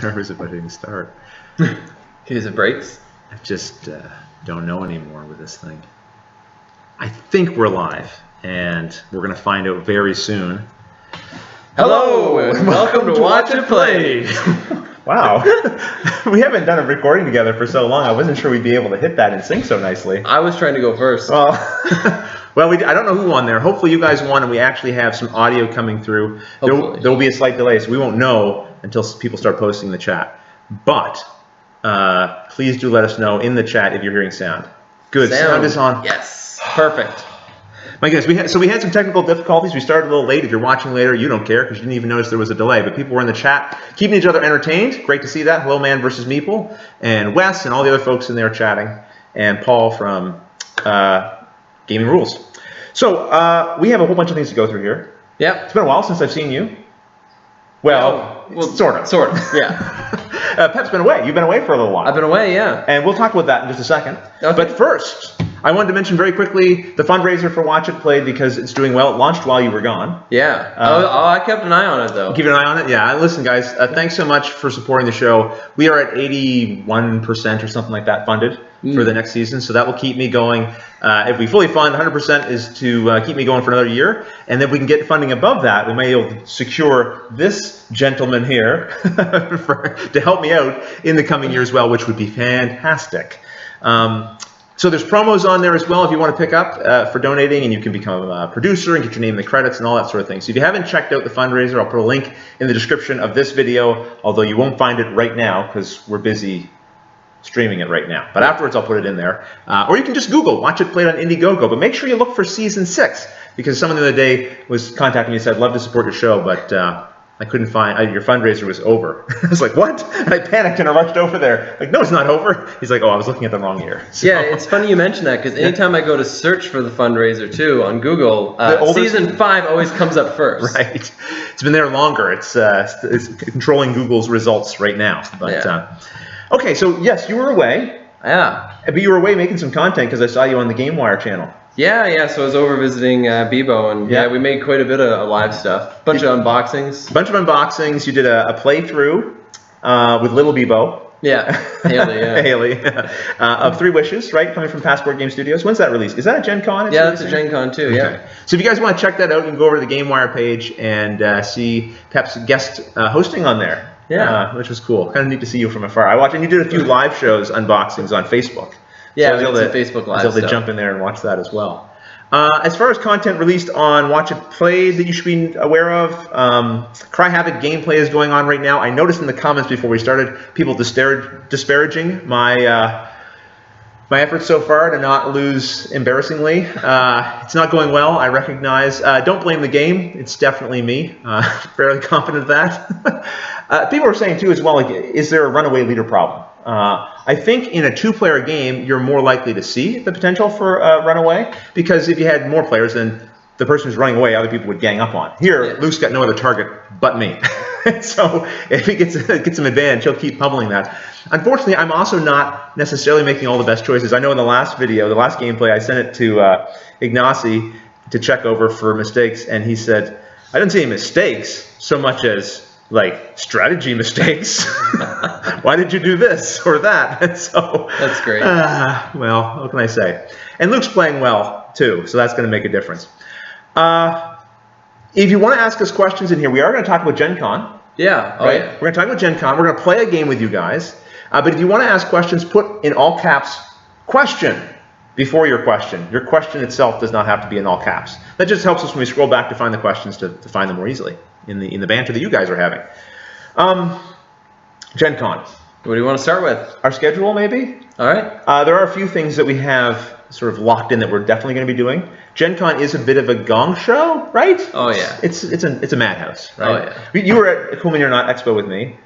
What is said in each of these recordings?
Nervous about hitting start. Because it breaks? I just don't know anymore with this thing. I think we're live, and we're going to find out very soon. Hello, and welcome to Watch It Play. Wow. We haven't done a recording together for so long. I wasn't sure we'd be able to hit that and sync so nicely. I was trying to go first. Well, I don't know who won there. Hopefully you guys won, and we actually have some audio coming through. There will be a slight delay, so we won't know until people start posting in the chat. But please do let us know in the chat if you're hearing sound. Good. Sound is on. Yes. Perfect. My goodness, we had some technical difficulties. We started a little late. If you're watching later, you don't care because you didn't even notice there was a delay. But people were in the chat keeping each other entertained. Great to see that. Hello, Man versus Meeple, and Wes, and all the other folks in there chatting, and Paul from Gaming Rules. So we have a whole bunch of things to go through here. Yeah. It's been a while since I've seen you. Well, sort of. Sort of, yeah. Pep's been away. You've been away for a little while. I've been away, yeah. And we'll talk about that in just a second. Okay. But first, I wanted to mention very quickly the fundraiser for Watch It Play because it's doing well. It launched while you were gone. Yeah. I kept an eye on it, though. Keeping an eye on it? Yeah. Listen, guys, thanks so much for supporting the show. We are at 81% or something like that funded for the next season, so that will keep me going. If we fully fund, 100% is to keep me going for another year, and then if we can get funding above that, we may be able to secure this gentleman here to help me out in the coming year as well, which would be fantastic. So there's promos on there as well if you want to pick up for donating, and you can become a producer and get your name in the credits and all that sort of thing. So if you haven't checked out the fundraiser, I'll put a link in the description of this video, although you won't find it right now because we're busy streaming it right now. But afterwards, I'll put it in there. Or you can just Google Watch It Played on Indiegogo. But make sure you look for Season 6 because someone the other day was contacting me and said, I'd love to support your show, but I couldn't find, your fundraiser was over. I was like, what? And I panicked and I rushed over there. Like, no, it's not over. He's like, oh, I was looking at the wrong year. So, yeah, it's funny you mention that because anytime I go to search for the fundraiser too on Google, Season 5 always comes up first. Right. It's been there longer. It's controlling Google's results right now. But okay, so yes, you were away. Yeah. But you were away making some content because I saw you on the GameWire channel. Yeah, so I was over visiting Bebo, and we made quite a bit of live stuff. Bunch of unboxings. You did a playthrough with Little Bebo. Yeah, Haley, of 3 Wishes, right? Coming from Passport Game Studios. When's that released? Is that a Gen Con? Yeah, that's a Gen Con too, yeah. Okay. So if you guys want to check that out, you can go over to the GameWire page and see Pep's guest hosting on there. Yeah. Which was cool. Kind of neat to see you from afar. I watched, and you did a few live shows, unboxings on Facebook. Yeah, so some Facebook Live stuff. So they jump in there and watch that as well. As far as content released on Watch It Play that you should be aware of, Cry Havoc gameplay is going on right now. I noticed in the comments before we started, people disparaging my my efforts so far to not lose embarrassingly. It's not going well, I recognize. Don't blame the game. It's definitely me. Fairly confident of that. People are saying too as well, like, is there a runaway leader problem? I think in a 2-player game, you're more likely to see the potential for a runaway because if you had more players, then the person who's running away, other people would gang up on. Here, Luke's got no other target but me. So if he gets some advantage, he'll keep pummeling that. Unfortunately, I'm also not necessarily making all the best choices. I know in the last video, the last gameplay, I sent it to Ignacy to check over for mistakes, and he said, I didn't see any mistakes so much as like strategy mistakes. Why did you do this or that? And so that's great. Well, what can I say? And Luke's playing well too, so that's going to make a difference. If you want to ask us questions in here, we are going to talk about Gen Con. Yeah. Oh, right? yeah. We're going to talk about Gen Con. We're going to play a game with you guys. But if you want to ask questions, put in all caps question before your question. Your question itself does not have to be in all caps. That just helps us when we scroll back to find the questions to find them more easily in the banter that you guys are having. Gen Con. What do you want to start with? Our schedule, maybe? All right. There are a few things that we have sort of locked in that we're definitely going to be doing. Gen Con is a bit of a gong show, right? Oh, yeah. It's a madhouse, right? Oh, yeah. You were at Cool Mini or Not Expo with me.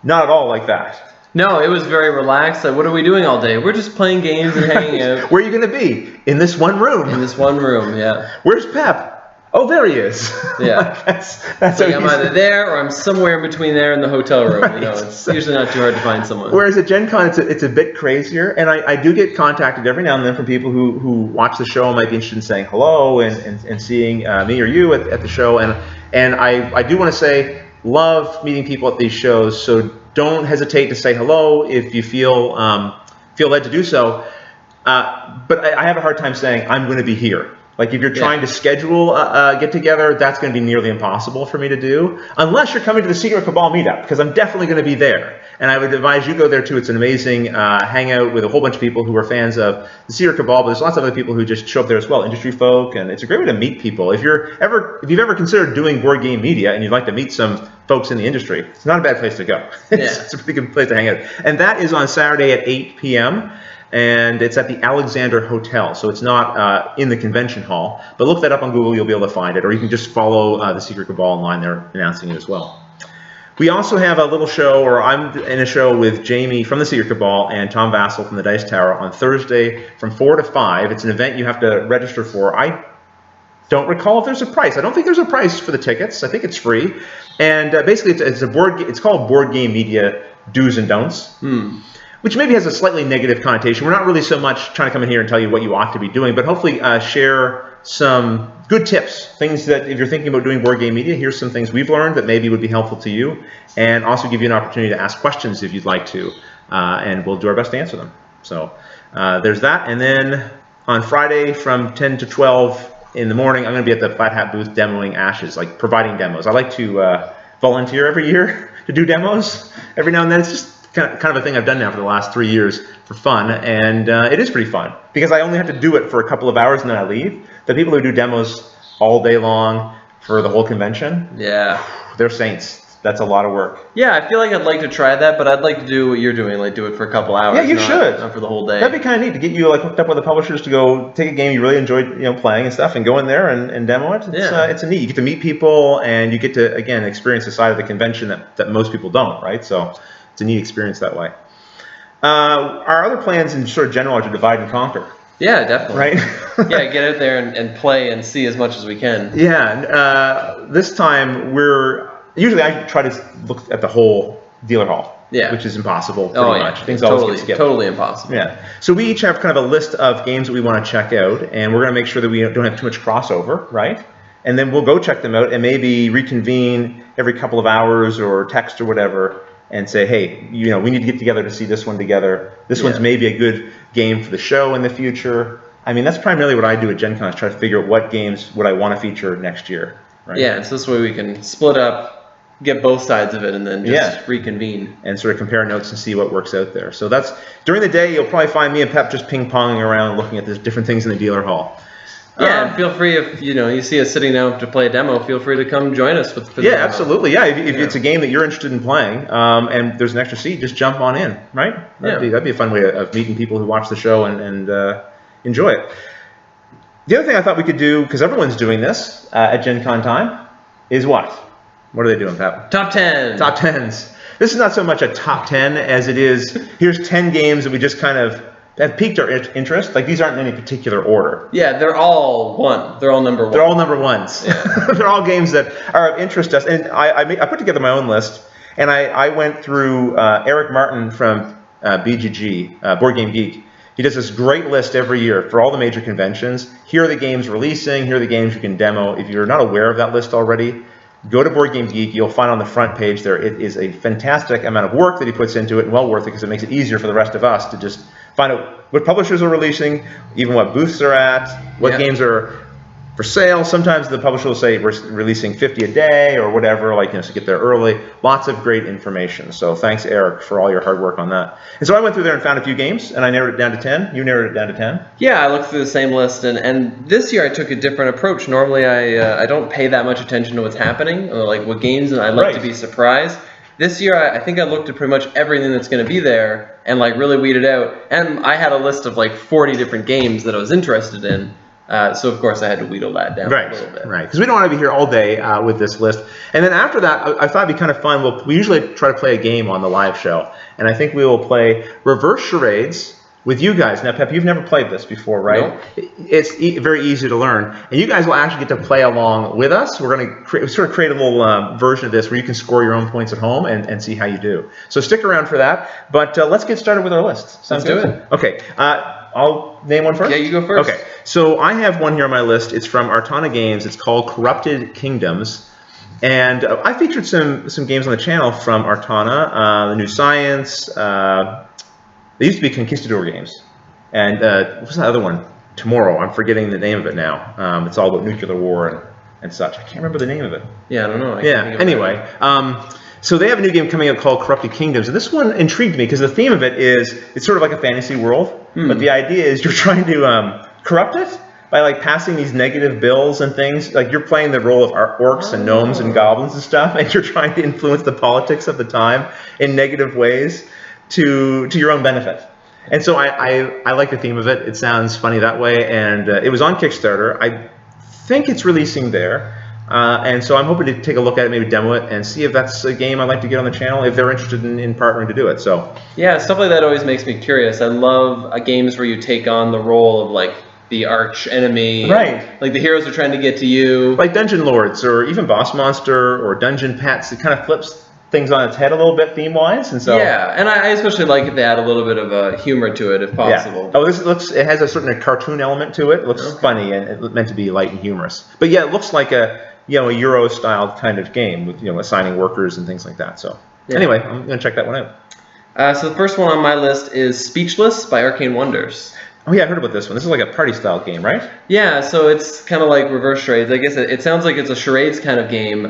Not at all like that. No, it was very relaxed. Like, what are we doing all day? We're just playing games and hanging out. Where are you going to be? In this one room. In this one room, yeah. Where's Pep? Oh, there he is. Yeah. Like that's like I'm either there or I'm somewhere in between there and the hotel room. Right. You know, it's usually not too hard to find someone. Whereas at Gen Con, it's a bit crazier, and I do get contacted every now and then from people who watch the show and might be interested in saying hello and seeing me or you at the show. And I do want to say, love meeting people at these shows. So don't hesitate to say hello if you feel led to do so. But I have a hard time saying I'm going to be here. Like if you're trying to schedule a get together, that's going to be nearly impossible for me to do, unless you're coming to the Secret Cabal meetup, because I'm definitely going to be there. And I would advise you go there too. It's an amazing hangout with a whole bunch of people who are fans of the Secret Cabal, but there's lots of other people who just show up there as well, industry folk, and it's a great way to meet people. If you've ever considered doing board game media and you'd like to meet some folks in the industry, it's not a bad place to go. It's a pretty good place to hang out. And that is on Saturday at 8 p.m. And it's at the Alexander Hotel, so it's not in the convention hall. But look that up on Google, you'll be able to find it. Or you can just follow the Secret Cabal online, they're announcing it as well. We also have a little show, or I'm in a show with Jamie from the Secret Cabal and Tom Vassell from the Dice Tower on Thursday from 4 to 5. It's an event you have to register for. I don't recall if there's a price. I don't think there's a price for the tickets. I think it's free. And basically, it's called Board Game Media Do's and Don'ts. Which maybe has a slightly negative connotation. We're not really so much trying to come in here and tell you what you ought to be doing, but hopefully share some good tips, things that if you're thinking about doing board game media, here's some things we've learned that maybe would be helpful to you, and also give you an opportunity to ask questions if you'd like to, and we'll do our best to answer them. So there's that, and then on Friday from 10 to 12 in the morning, I'm going to be at the Flat Hat booth demoing Ashes, like providing demos. I like to volunteer every year to do demos every now and then. It's just kind of a thing I've done now for the last 3 years for fun, and it is pretty fun because I only have to do it for a couple of hours and then I leave. The people who do demos all day long for the whole convention, they're saints. That's a lot of work. Yeah, I feel like I'd like to try that, but I'd like to do what you're doing, like do it for a couple hours. Yeah, you should. Not for the whole day. That'd be kind of neat to get you like hooked up with the publishers to go take a game you really enjoyed, playing and stuff, and go in there and demo it. It's a neat. You get to meet people, and you get to again experience a side of the convention that most people don't, right? So it's a neat experience that way. Our other plans in sort of general are to divide and conquer. Yeah, definitely. Right? Yeah, get out there and play and see as much as we can. Yeah, this time usually I try to look at the whole dealer hall, which is impossible pretty much. Things always get skipped. Totally impossible. Yeah. So we each have kind of a list of games that we want to check out, and we're going to make sure that we don't have too much crossover, right? And then we'll go check them out and maybe reconvene every couple of hours or text or whatever and say, hey, we need to get together to see this one together. This one's maybe a good game for the show in the future. I mean, that's primarily what I do at Gen Con, is try to figure out what games would I want to feature next year. Right? Yeah, so this way we can split up, get both sides of it, and then just reconvene. And sort of compare notes and see what works out there. So that's, during the day, you'll probably find me and Pep just ping-ponging around looking at the different things in the dealer hall. Yeah, and feel free if you see us sitting down to play a demo, feel free to come join us. Absolutely. Yeah, if it's a game that you're interested in playing, and there's an extra seat, just jump on in, right? That'd be a fun way of meeting people who watch the show and enjoy it. The other thing I thought we could do, because everyone's doing this at Gen Con time, is what? What are they doing, Pat? Top 10. Top 10s. This is not so much a top 10 as it is, here's 10 games that we just kind of have piqued our interest. Like, these aren't in any particular order. Yeah, they're all one. They're all number one. They're all number ones. Yeah. They're all games that are of interest to us. And I put together my own list, and I went through Eric Martin from BGG, Board Game Geek. He does this great list every year for all the major conventions. Here are the games releasing. Here are the games you can demo. If you're not aware of that list already, go to Board Game Geek. You'll find on the front page there, it is a fantastic amount of work that he puts into it, and well worth it because it makes it easier for the rest of us to just find out what publishers are releasing, even what booths are at, what games are for sale. Sometimes the publisher will say we're releasing 50 a day or whatever, so get there early. Lots of great information. So thanks, Eric, for all your hard work on that. And so I went through there and found a few games, and I narrowed it down to 10. You narrowed it down to 10? Yeah, I looked through the same list, and this year I took a different approach. Normally I don't pay that much attention to what's happening, or like what games, and I like to be surprised. This year, I think I looked at pretty much everything that's going to be there and really weeded out. And I had a list of 40 different games that I was interested in. So, of course, I had to wheedle that down a little bit. Right, because we don't want to be here all day with this list. And then after that, I thought it'd be kind of fun. We usually try to play a game on the live show. And I think we will play reverse charades with you guys. Now, Pep, you've never played this before, right? No. It's very easy to learn. And you guys will actually get to play along with us. We're going to create a little version of this where you can score your own points at home and see how you do. So stick around for that. But let's get started with our list. Sounds good. Okay. I'll name one first? Yeah, you go first. Okay. So I have one here on my list. It's from Artana Games. It's called Corrupted Kingdoms. And I featured some games on the channel from Artana, the New Science. They used to be Conquistador games. And what was that other one? Tomorrow. I'm forgetting the name of it now. It's all about nuclear war and such. I can't remember the name of it. Yeah, I don't know. Anyway. So they have a new game coming out called Corrupted Kingdoms. And this one intrigued me because the theme of it is, it's sort of like a fantasy world. But the idea is you're trying to corrupt it by like passing these negative bills and things. Like you're playing the role of orcs and gnomes and goblins and stuff. And you're trying to influence the politics of the time in negative ways to your own benefit. And so I like the theme of it. It sounds funny that way. And it was on Kickstarter. I think it's releasing there. And so I'm hoping to take a look at it, maybe demo it, and see if that's a game I'd like to get on the channel, if they're interested in partnering to do it. So yeah, stuff like that always makes me curious. I love games where you take on the role of like the arch enemy. Right. Like the heroes are trying to get to you. Like Dungeon Lords or even Boss Monster or Dungeon Pets. It kind of flips things on its head a little bit theme-wise, and so yeah, and I especially like if they add a little bit of a humor to it, if possible. Yeah. Oh, it has a certain cartoon element to it. It looks funny and it's meant to be light and humorous. But yeah, it looks like a Euro-style kind of game with assigning workers and things like that. So anyway, I'm gonna check that one out. So the first one on my list is Speechless by Arcane Wonders. Oh yeah, I heard about this one. This is like a party-style game, right? Yeah, so it's kind of like reverse charades. I guess it sounds like it's a charades kind of game,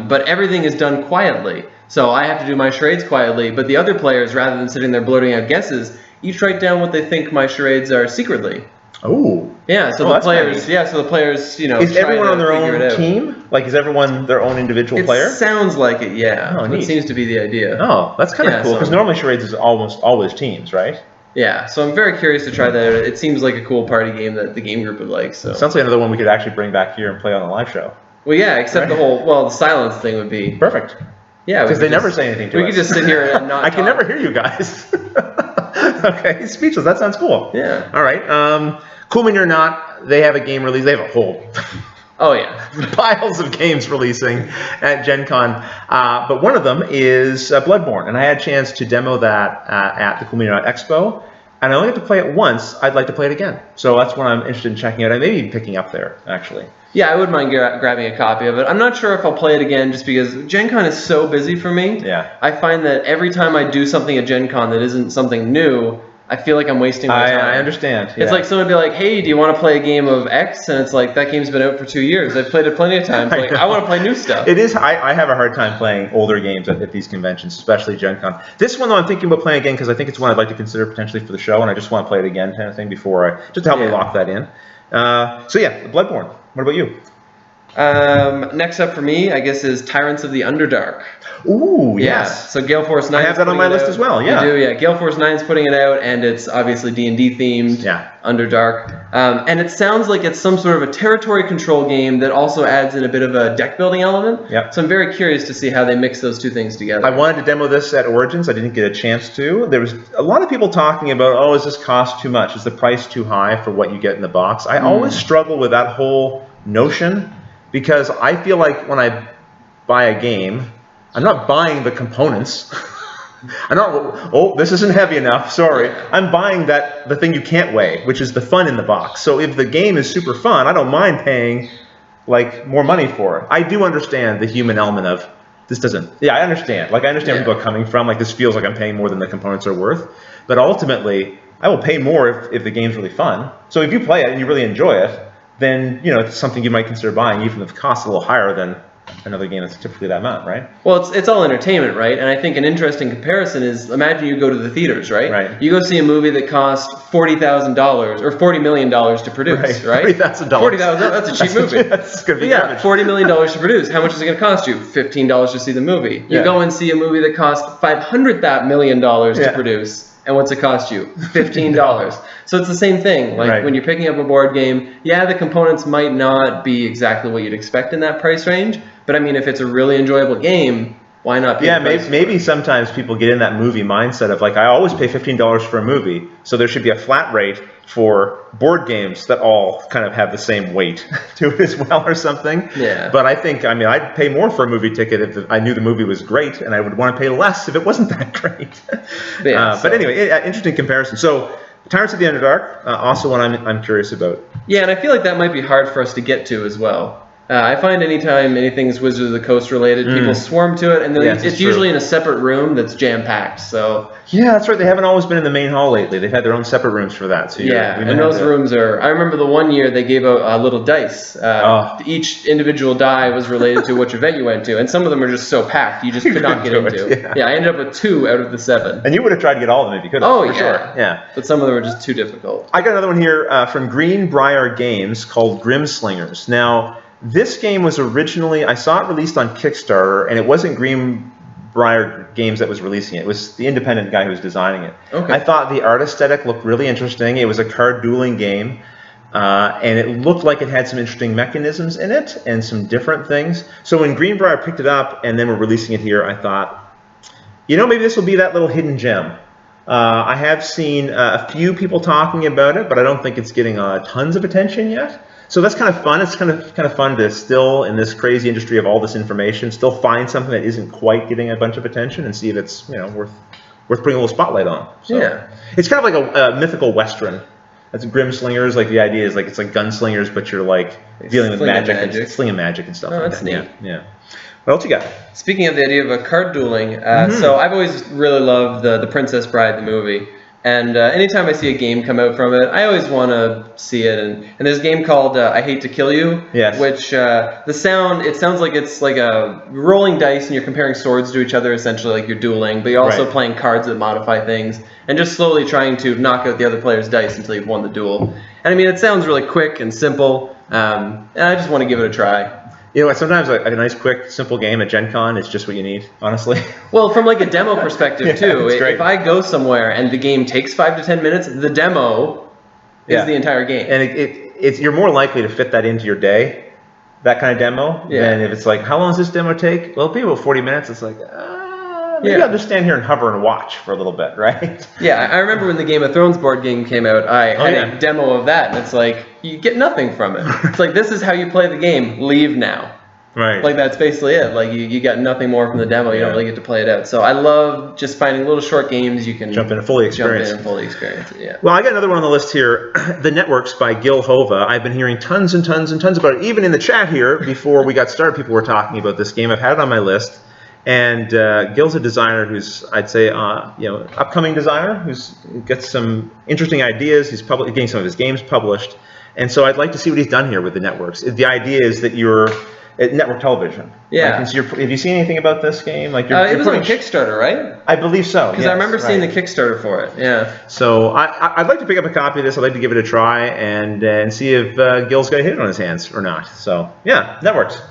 but everything is done quietly. So I have to do my charades quietly, but the other players, rather than sitting there blurting out guesses, each write down what they think my charades are secretly. Oh. Yeah, so the players, is everyone on their own team? Like, is everyone their own individual player? It sounds like it, yeah. Oh, neat. It seems to be the idea. Oh, that's kind of cool, because normally charades is almost always teams, right? Yeah, so I'm very curious to try that. It seems like a cool party game that the game group would like. So sounds like another one we could actually bring back here and play on the live show. Well, yeah, except the silence thing would be perfect. Yeah, because they never say anything to us. We could just sit here and not I can never hear you guys. Okay, Speechless. That sounds cool. Yeah. All right. Cool Mini or Not, they have a game release. They have a whole piles of games releasing at Gen Con. But one of them is Bloodborne. And I had a chance to demo that at the Cool Mini or Not Expo. And I only got to play it once. I'd like to play it again. So that's what I'm interested in checking out. I may be picking up there, actually. Yeah, I wouldn't mind grabbing a copy of it. I'm not sure if I'll play it again just because Gen Con is so busy for me. Yeah. I find that every time I do something at Gen Con that isn't something new, I feel like I'm wasting my time. I understand. It's like someone would be like, hey, do you want to play a game of X? And it's like, that game's been out for 2 years. I've played it plenty of times. Like, I want to play new stuff. It is. I have a hard time playing older games at these conventions, especially Gen Con. This one, though, I'm thinking about playing again because I think it's one I'd like to consider potentially for the show, and I just want to play it again kind of thing before just to help me lock that in. So yeah, Bloodborne. What about you? Next up for me, I guess, is Tyrants of the Underdark. Ooh, yes. So Gale Force 9. I have that on my list as well, yeah. You do, yeah. Gale Force 9 is putting it out, and it's obviously D&D themed. Yeah. Underdark. And it sounds like it's some sort of a territory control game that also adds in a bit of a deck building element. Yep. So I'm very curious to see how they mix those two things together. I wanted to demo this at Origins. I didn't get a chance to. There was a lot of people talking about, oh, is this cost too much? Is the price too high for what you get in the box? I always struggle with that whole notion because I feel like when I buy a game, I'm not buying the components. I'm not, oh, this isn't heavy enough, sorry. I'm buying the thing you can't weigh, which is the fun in the box. So if the game is super fun, I don't mind paying like more money for it. I do understand the human element of this doesn't, I understand. Like I understand where people are coming from, like this feels like I'm paying more than the components are worth. But ultimately, I will pay more if the game's really fun. So if you play it and you really enjoy it, then it's something you might consider buying, even if the cost is a little higher than another game that's typically that amount, right? Well, it's all entertainment, right? And I think an interesting comparison is, imagine you go to the theaters, right? Right. You go see a movie that costs $40,000 or $40 million to produce, right? $40,000. $40,000, that's a cheap movie. That's gonna be $40 million to produce. How much is it going to cost you? $15 to see the movie. You go and see a movie that costs $500 million to produce. And what's it cost you? $15. So it's the same thing. Like when you're picking up a board game, the components might not be exactly what you'd expect in that price range. But I mean, if it's a really enjoyable game, why not pay the price? Maybe sometimes people get in that movie mindset of like, I always pay $15 for a movie, so there should be a flat rate for board games that all kind of have the same weight to it as well or something. Yeah. But I think, I'd pay more for a movie ticket if I knew the movie was great, and I would want to pay less if it wasn't that great. But anyway, interesting comparison. So Tyrants of the Underdark, also one I'm curious about. Yeah, and I feel like that might be hard for us to get to as well. I find anytime anything's Wizards of the Coast related, people swarm to it, and it's usually in a separate room that's jam-packed. So yeah, that's right. They haven't always been in the main hall lately. They've had their own separate rooms for that. So and those rooms are. I remember the one year they gave out little dice. Each individual die was related to which event you went to, and some of them are just so packed you just could not get into. I ended up with 2 out of the 7. And you would have tried to get all of them if you could have. Oh, sure. Yeah. But some of them are just too difficult. I got another one here from Greenbrier Games called Grimslingers. Now, this game was originally, I saw it released on Kickstarter, and it wasn't Greenbrier Games that was releasing it. It was the independent guy who was designing it. Okay. I thought the art aesthetic looked really interesting. It was a card dueling game, and it looked like it had some interesting mechanisms in it and some different things. So when Greenbrier picked it up and then we're releasing it here, I thought, maybe this will be that little hidden gem. I have seen a few people talking about it, but I don't think it's getting tons of attention yet. So that's kind of fun. It's kind of fun to still, in this crazy industry of all this information, still find something that isn't quite getting a bunch of attention and see if it's worth putting a little spotlight on. So, it's kind of like a mythical western. That's Grimslingers. Like the idea is like it's like gunslingers, but you're like dealing with magic and slinging magic and stuff. Oh, that's neat. Yeah. What else you got? Speaking of the idea of a card dueling, so I've always really loved the Princess Bride, the movie. And anytime I see a game come out from it, I always want to see it. And there's a game called I Hate to Kill You, which it sounds like it's like a rolling dice and you're comparing swords to each other, essentially like you're dueling, but you're also playing cards that modify things and just slowly trying to knock out the other player's dice until you've won the duel. And I mean, it sounds really quick and simple, and I just want to give it a try. Sometimes a nice, quick, simple game at Gen Con is just what you need, honestly. Well, from like a demo perspective, too. If I go somewhere and the game takes 5 to 10 minutes, the demo is the entire game. And you're more likely to fit that into your day, that kind of demo, than if it's like, how long does this demo take? Well, it'll be about 40 minutes. It's like, maybe I'll just stand here and hover and watch for a little bit, right? Yeah, I remember when the Game of Thrones board game came out, I had a demo of that, and it's like, you get nothing from it. It's like, this is how you play the game, leave now. Right. Like, that's basically it. Like, you got nothing more from the demo, you don't really get to play it out. So I love just finding little short games you can jump in and fully experience it, yeah. Well, I got another one on the list here, The Networks by Gil Hova. I've been hearing tons and tons and tons about it. Even in the chat here, before we got started, people were talking about this game. I've had it on my list. And Gil's a designer who's, I'd say, upcoming designer who's gets some interesting ideas. He's getting some of his games published, and so I'd like to see what he's done here with the networks. The idea is that you're at network television. Yeah. Like, have you seen anything about this game? Like, it was on Kickstarter, right? I believe so. Because I remember seeing the Kickstarter for it. Yeah. So I'd like to pick up a copy of this. I'd like to give it a try and see if Gil's got a hit on his hands or not. So yeah, networks.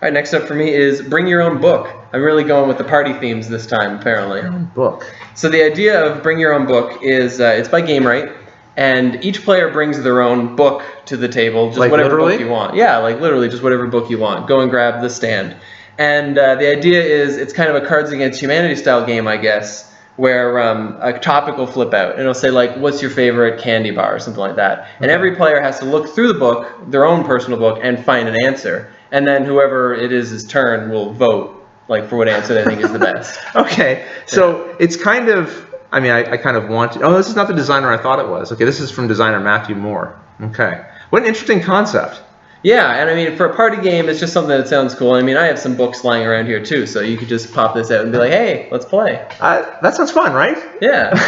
All right, next up for me is Bring Your Own Book. I'm really going with the party themes this time, apparently. Bring Your Own Book. So the idea of Bring Your Own Book is it's by GameRight, and each player brings their own book to the table, just like whatever book you want. Yeah, like literally just whatever book you want. Go and grab the stand. And the idea is it's kind of a Cards Against Humanity style game, I guess, where a topic will flip out, and it'll say, like, what's your favorite candy bar or something like that. And every player has to look through the book, their own personal book, and find an answer. And then whoever it is his turn will vote, like, for what answer they think is the best. Okay, so it's kind of, I mean, I kind of want to, this is not the designer I thought it was. Okay, this is from designer Matthew Moore. Okay, what an interesting concept. Yeah, and I mean, for a party game, it's just something that sounds cool. I mean, I have some books lying around here too, so you could just pop this out and be like, hey, let's play. That sounds fun, right? Yeah.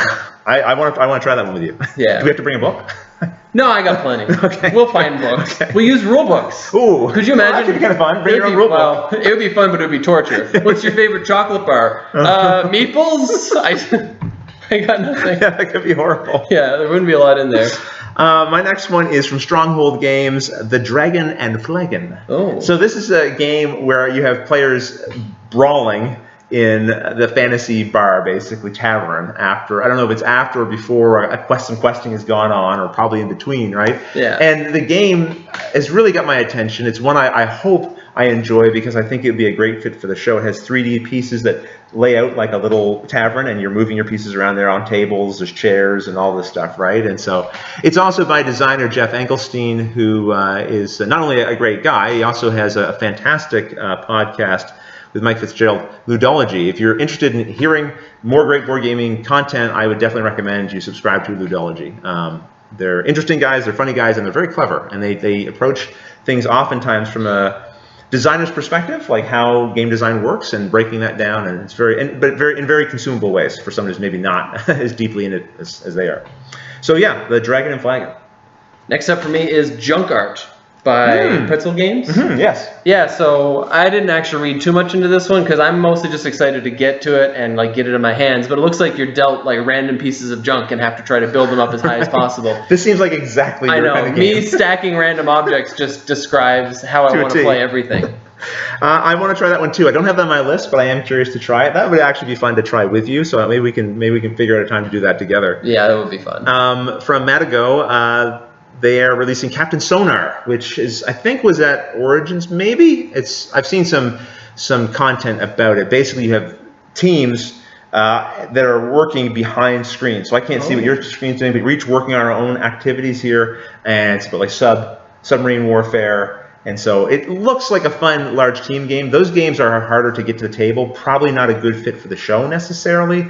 I want to try that one with you. Yeah. Do we have to bring a book? No, I got plenty. Okay. We'll find books. Okay. We'll use rule books. Ooh. Could you imagine? That could be kind of fun. Bring your own rule book. It would be fun, but it would be torture. What's your favorite chocolate bar? Meatballs? I got nothing. Yeah, that could be horrible. Yeah, there wouldn't be a lot in there. My next one is from Stronghold Games, The Dragon and Flagon. Oh. So this is a game where you have players brawling in the fantasy bar, basically tavern, after, I don't know if it's after or before some questing has gone on, or probably in between, right? Yeah. And the game has really got my attention. It's one I hope I enjoy because I think it would be a great fit for the show. It has 3D pieces that lay out like a little tavern, and you're moving your pieces around there on tables, there's chairs and all this stuff, right? And so it's also by designer Jeff Engelstein, who is not only a great guy, he also has a fantastic podcast with Mike Fitzgerald, Ludology. If you're interested in hearing more great board gaming content, I would definitely recommend you subscribe to Ludology. They're interesting guys, they're funny guys, and they're very clever. And they approach things oftentimes from a designer's perspective, like how game design works, and breaking that down, and it's in very consumable ways for someone who's maybe not as deeply in it as they are. So yeah, the Dragon and Flagon. Next up for me is Junk Art by Pretzel Games. Yes. Yeah, so I didn't actually read too much into this one because I'm mostly just excited to get to it and like get it in my hands. But it looks like you're dealt like random pieces of junk and have to try to build them up as high as possible. This seems like exactly your kind of game. Me stacking random objects just describes how I want to play everything. I want to try that one too. I don't have that on my list, but I am curious to try it. That would actually be fun to try with you. So maybe we can figure out a time to do that together. Yeah, that would be fun. From Matago, they are releasing Captain Sonar, which I think was at Origins. Maybe I've seen some content about it. Basically, you have teams that are working behind screens. So I can't see what your screen's doing, but we're each working on our own activities here, and it's about like submarine warfare. And so it looks like a fun, large team game. Those games are harder to get to the table. Probably not a good fit for the show necessarily,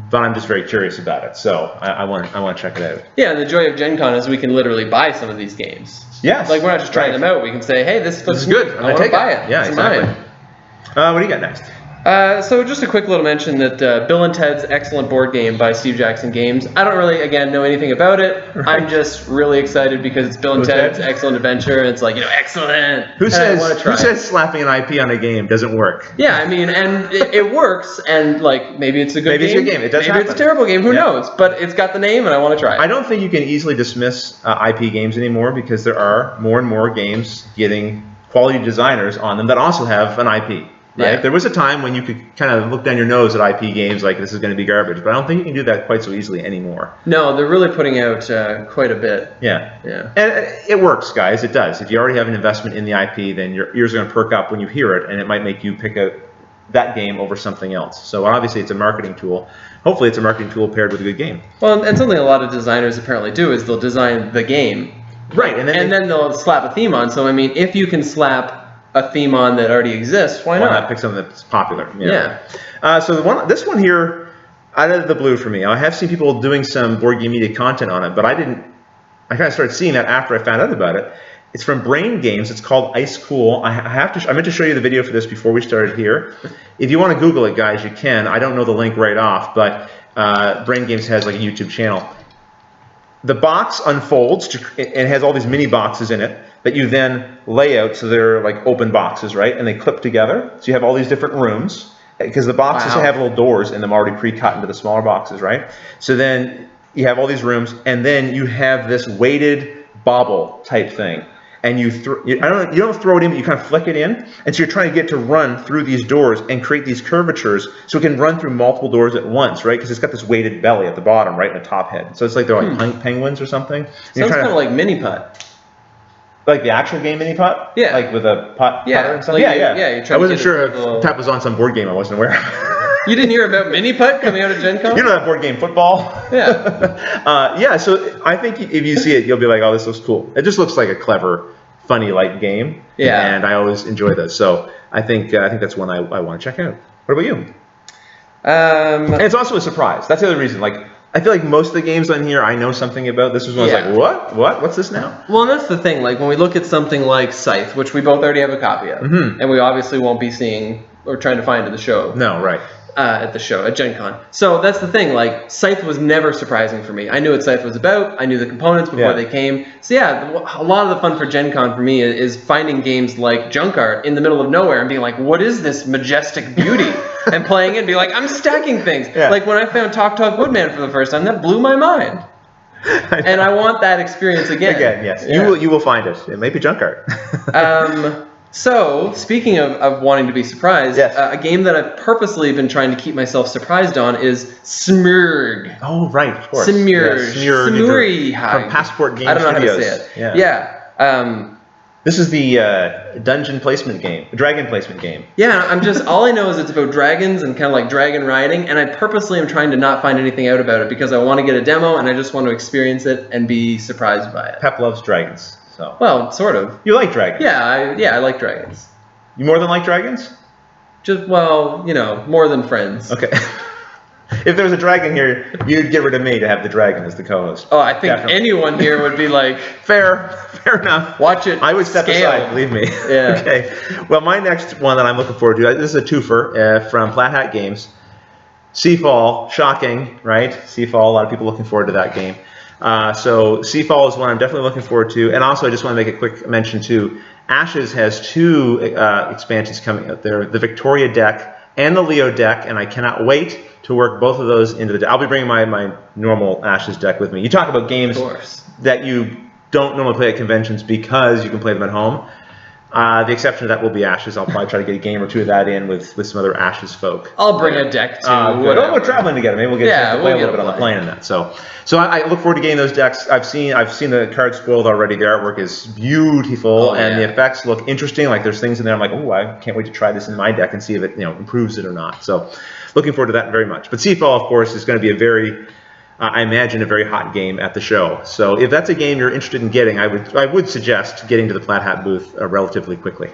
but I'm just very curious about it. So I want to check it out. Yeah, and the joy of Gen Con is we can literally buy some of these games. Yes. Like we're not just trying them out. We can say, hey, this looks good. I want to buy it. Yeah, exactly. What do you got next? So just a quick little mention that Bill and Ted's Excellent Board Game by Steve Jackson Games. I don't really, again, know anything about it. Right. I'm just really excited because it's Bill and Ted's Excellent Adventure, and it's like, excellent. Who says slapping an IP on a game doesn't work? Yeah, I mean, and it works, and like maybe it's a good game. Maybe it's a good game. It does happen. Maybe it's a terrible game. Who knows? But it's got the name, and I want to try it. I don't think you can easily dismiss IP games anymore because there are more and more games getting quality designers on them that also have an IP. Right? Yeah. There was a time when you could kind of look down your nose at IP games like this is going to be garbage, but I don't think you can do that quite so easily anymore. No, they're really putting out quite a bit. Yeah. And it works, guys. It does. If you already have an investment in the IP, then your ears are going to perk up when you hear it, and it might make you pick out that game over something else. So obviously it's a marketing tool. Hopefully it's a marketing tool paired with a good game. Well, and something a lot of designers apparently do is they'll design the game. Right. And then they'll slap a theme on. So, I mean, if you can slap a theme on that already exists, why not? Pick something that's popular. Yeah. So this one here, out of the blue for me, I have seen people doing some board game media content on it, but I kind of started seeing that after I found out about it. It's from Brain Games. It's called Ice Cool. I meant to show you the video for this before we started here. If you want to Google it, guys, you can. I don't know the link right off, but Brain Games has like a YouTube channel. The box unfolds. It has all these mini boxes in it that you then lay out, so they're like open boxes, right? And they clip together. So you have all these different rooms, because the boxes have little doors in them already pre-cut into the smaller boxes, right? So then you have all these rooms, and then you have this weighted bobble type thing. And you don't throw it in, but you kind of flick it in. And so you're trying to get to run through these doors and create these curvatures so it can run through multiple doors at once, right? Because it's got this weighted belly at the bottom, right, and a top head. So it's like they're like penguins or something. Sounds kind of like mini putt. Like the actual game mini putt? Yeah. Like with a putter and stuff? Like yeah. I wasn't sure if Pep was on some board game I wasn't aware of. You didn't hear about mini putt coming out of Gen Con? You know that board game football? Yeah. So I think if you see it, you'll be like, oh, this looks cool. It just looks like a clever, funny, light game. Yeah. And I always enjoy those. So I think that's one I want to check out. What about you? And it's also a surprise. That's the other reason. Like, I feel like most of the games on here I know something about. This was one I was like, what? What's this now? Well, and that's the thing. Like, when we look at something like Scythe, which we both already have a copy of, and we obviously won't be seeing or trying to find at the show. No, right. At the show, at Gen Con. So that's the thing, like, Scythe was never surprising for me. I knew what Scythe was about, I knew the components before they came. So yeah, a lot of the fun for Gen Con for me is finding games like Junk Art in the middle of nowhere and being like, what is this majestic beauty? And playing it and be like, I'm stacking things. Yeah. Like when I found Talk Talk Woodman for the first time, that blew my mind. And I want that experience again. Again, yes. Yeah. You will find it. It may be Junk Art. So, speaking of wanting to be surprised, a game that I've purposely been trying to keep myself surprised on is Smurg. Oh, right, of course. Smurg. Smurg. From Passport Game Studios. I don't know how to say it. Yeah. This is the dungeon placement game, dragon placement game. Yeah, all I know is it's about dragons and kind of like dragon riding, and I purposely am trying to not find anything out about it because I want to get a demo and I just want to experience it and be surprised by it. Pep loves dragons. So. Well, sort of. You like dragons? Yeah, I like dragons. You more than like dragons? Just, well, more than friends. Okay. If there was a dragon here, you'd get rid of me to have the dragon as the co-host. Oh, I think anyone here would be like, fair enough. Watch it. I would step aside, believe me. Yeah. Okay. Well, my next one that I'm looking forward to, this is a twofer from Flat Hat Games. Seafall, shocking, right? Seafall, a lot of people looking forward to that game. So Seafall is one I'm definitely looking forward to. And also, I just want to make a quick mention too. Ashes has 2 expansions coming out there: the Victoria deck and the Leo deck, and I cannot wait to work both of those into the deck. I'll be bringing my normal Ashes deck with me. You talk about games that you don't normally play at conventions because you can play them at home. The exception to that will be Ashes. I'll probably try to get a game or 2 of that in with some other Ashes folk. I'll bring a deck too. We're traveling together. Maybe we'll get to play a little bit on the plane and that. So I look forward to getting those decks. I've seen the cards spoiled already. The artwork is beautiful, and the effects look interesting. Like there's things in there. I'm like, oh, I can't wait to try this in my deck and see if it improves it or not. So looking forward to that very much. But Seafall, of course, is going to be a very I imagine a very hot game at the show. So if that's a game you're interested in getting, I would suggest getting to the Flat Hat booth relatively quickly.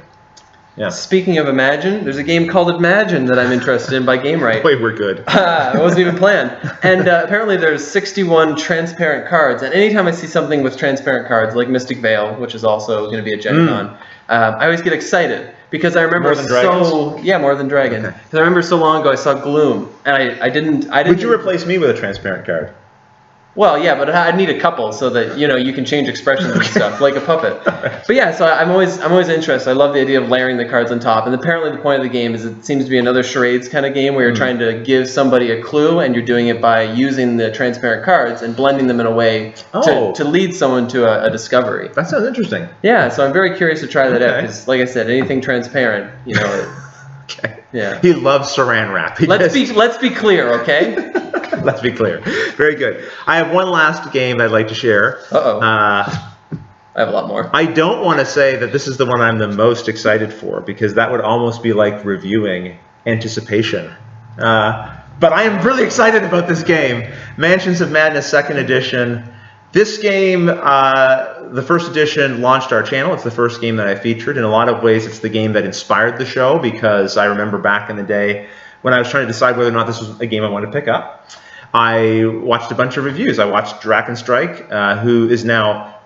Yeah. Speaking of Imagine, there's a game called Imagine that I'm interested in by GameRight. Wait, we're good. It wasn't even planned. And apparently there's 61 transparent cards. And anytime I see something with transparent cards, like Mystic Veil, which is also going to be a Gen Con, I always get excited. Because I remember more than Dragon. Because I remember so long ago I saw Gloom, and I didn't. Would you replace me with a transparent card? Well, yeah, but I'd need a couple so that you can change expressions and stuff like a puppet. But yeah, so I'm always interested. I love the idea of layering the cards on top. And apparently the point of the game is it seems to be another charades kind of game where you're trying to give somebody a clue, and you're doing it by using the transparent cards and blending them in a way to lead someone to a discovery. That sounds interesting. Yeah, so I'm very curious to try that out because, like I said, anything transparent, Okay. Yeah. He loves Saran wrap. Let's be clear, okay? Let's be clear. Very good. I have one last game I'd like to share. I have a lot more. I don't want to say that this is the one I'm the most excited for, because that would almost be like reviewing Anticipation. But I am really excited about this game. Mansions of Madness 2nd Edition. This game, the first edition launched our channel. It's the first game that I featured. In a lot of ways, it's the game that inspired the show, because I remember back in the day when I was trying to decide whether or not this was a game I wanted to pick up, I watched a bunch of reviews. I watched Drakenstrike, who is now,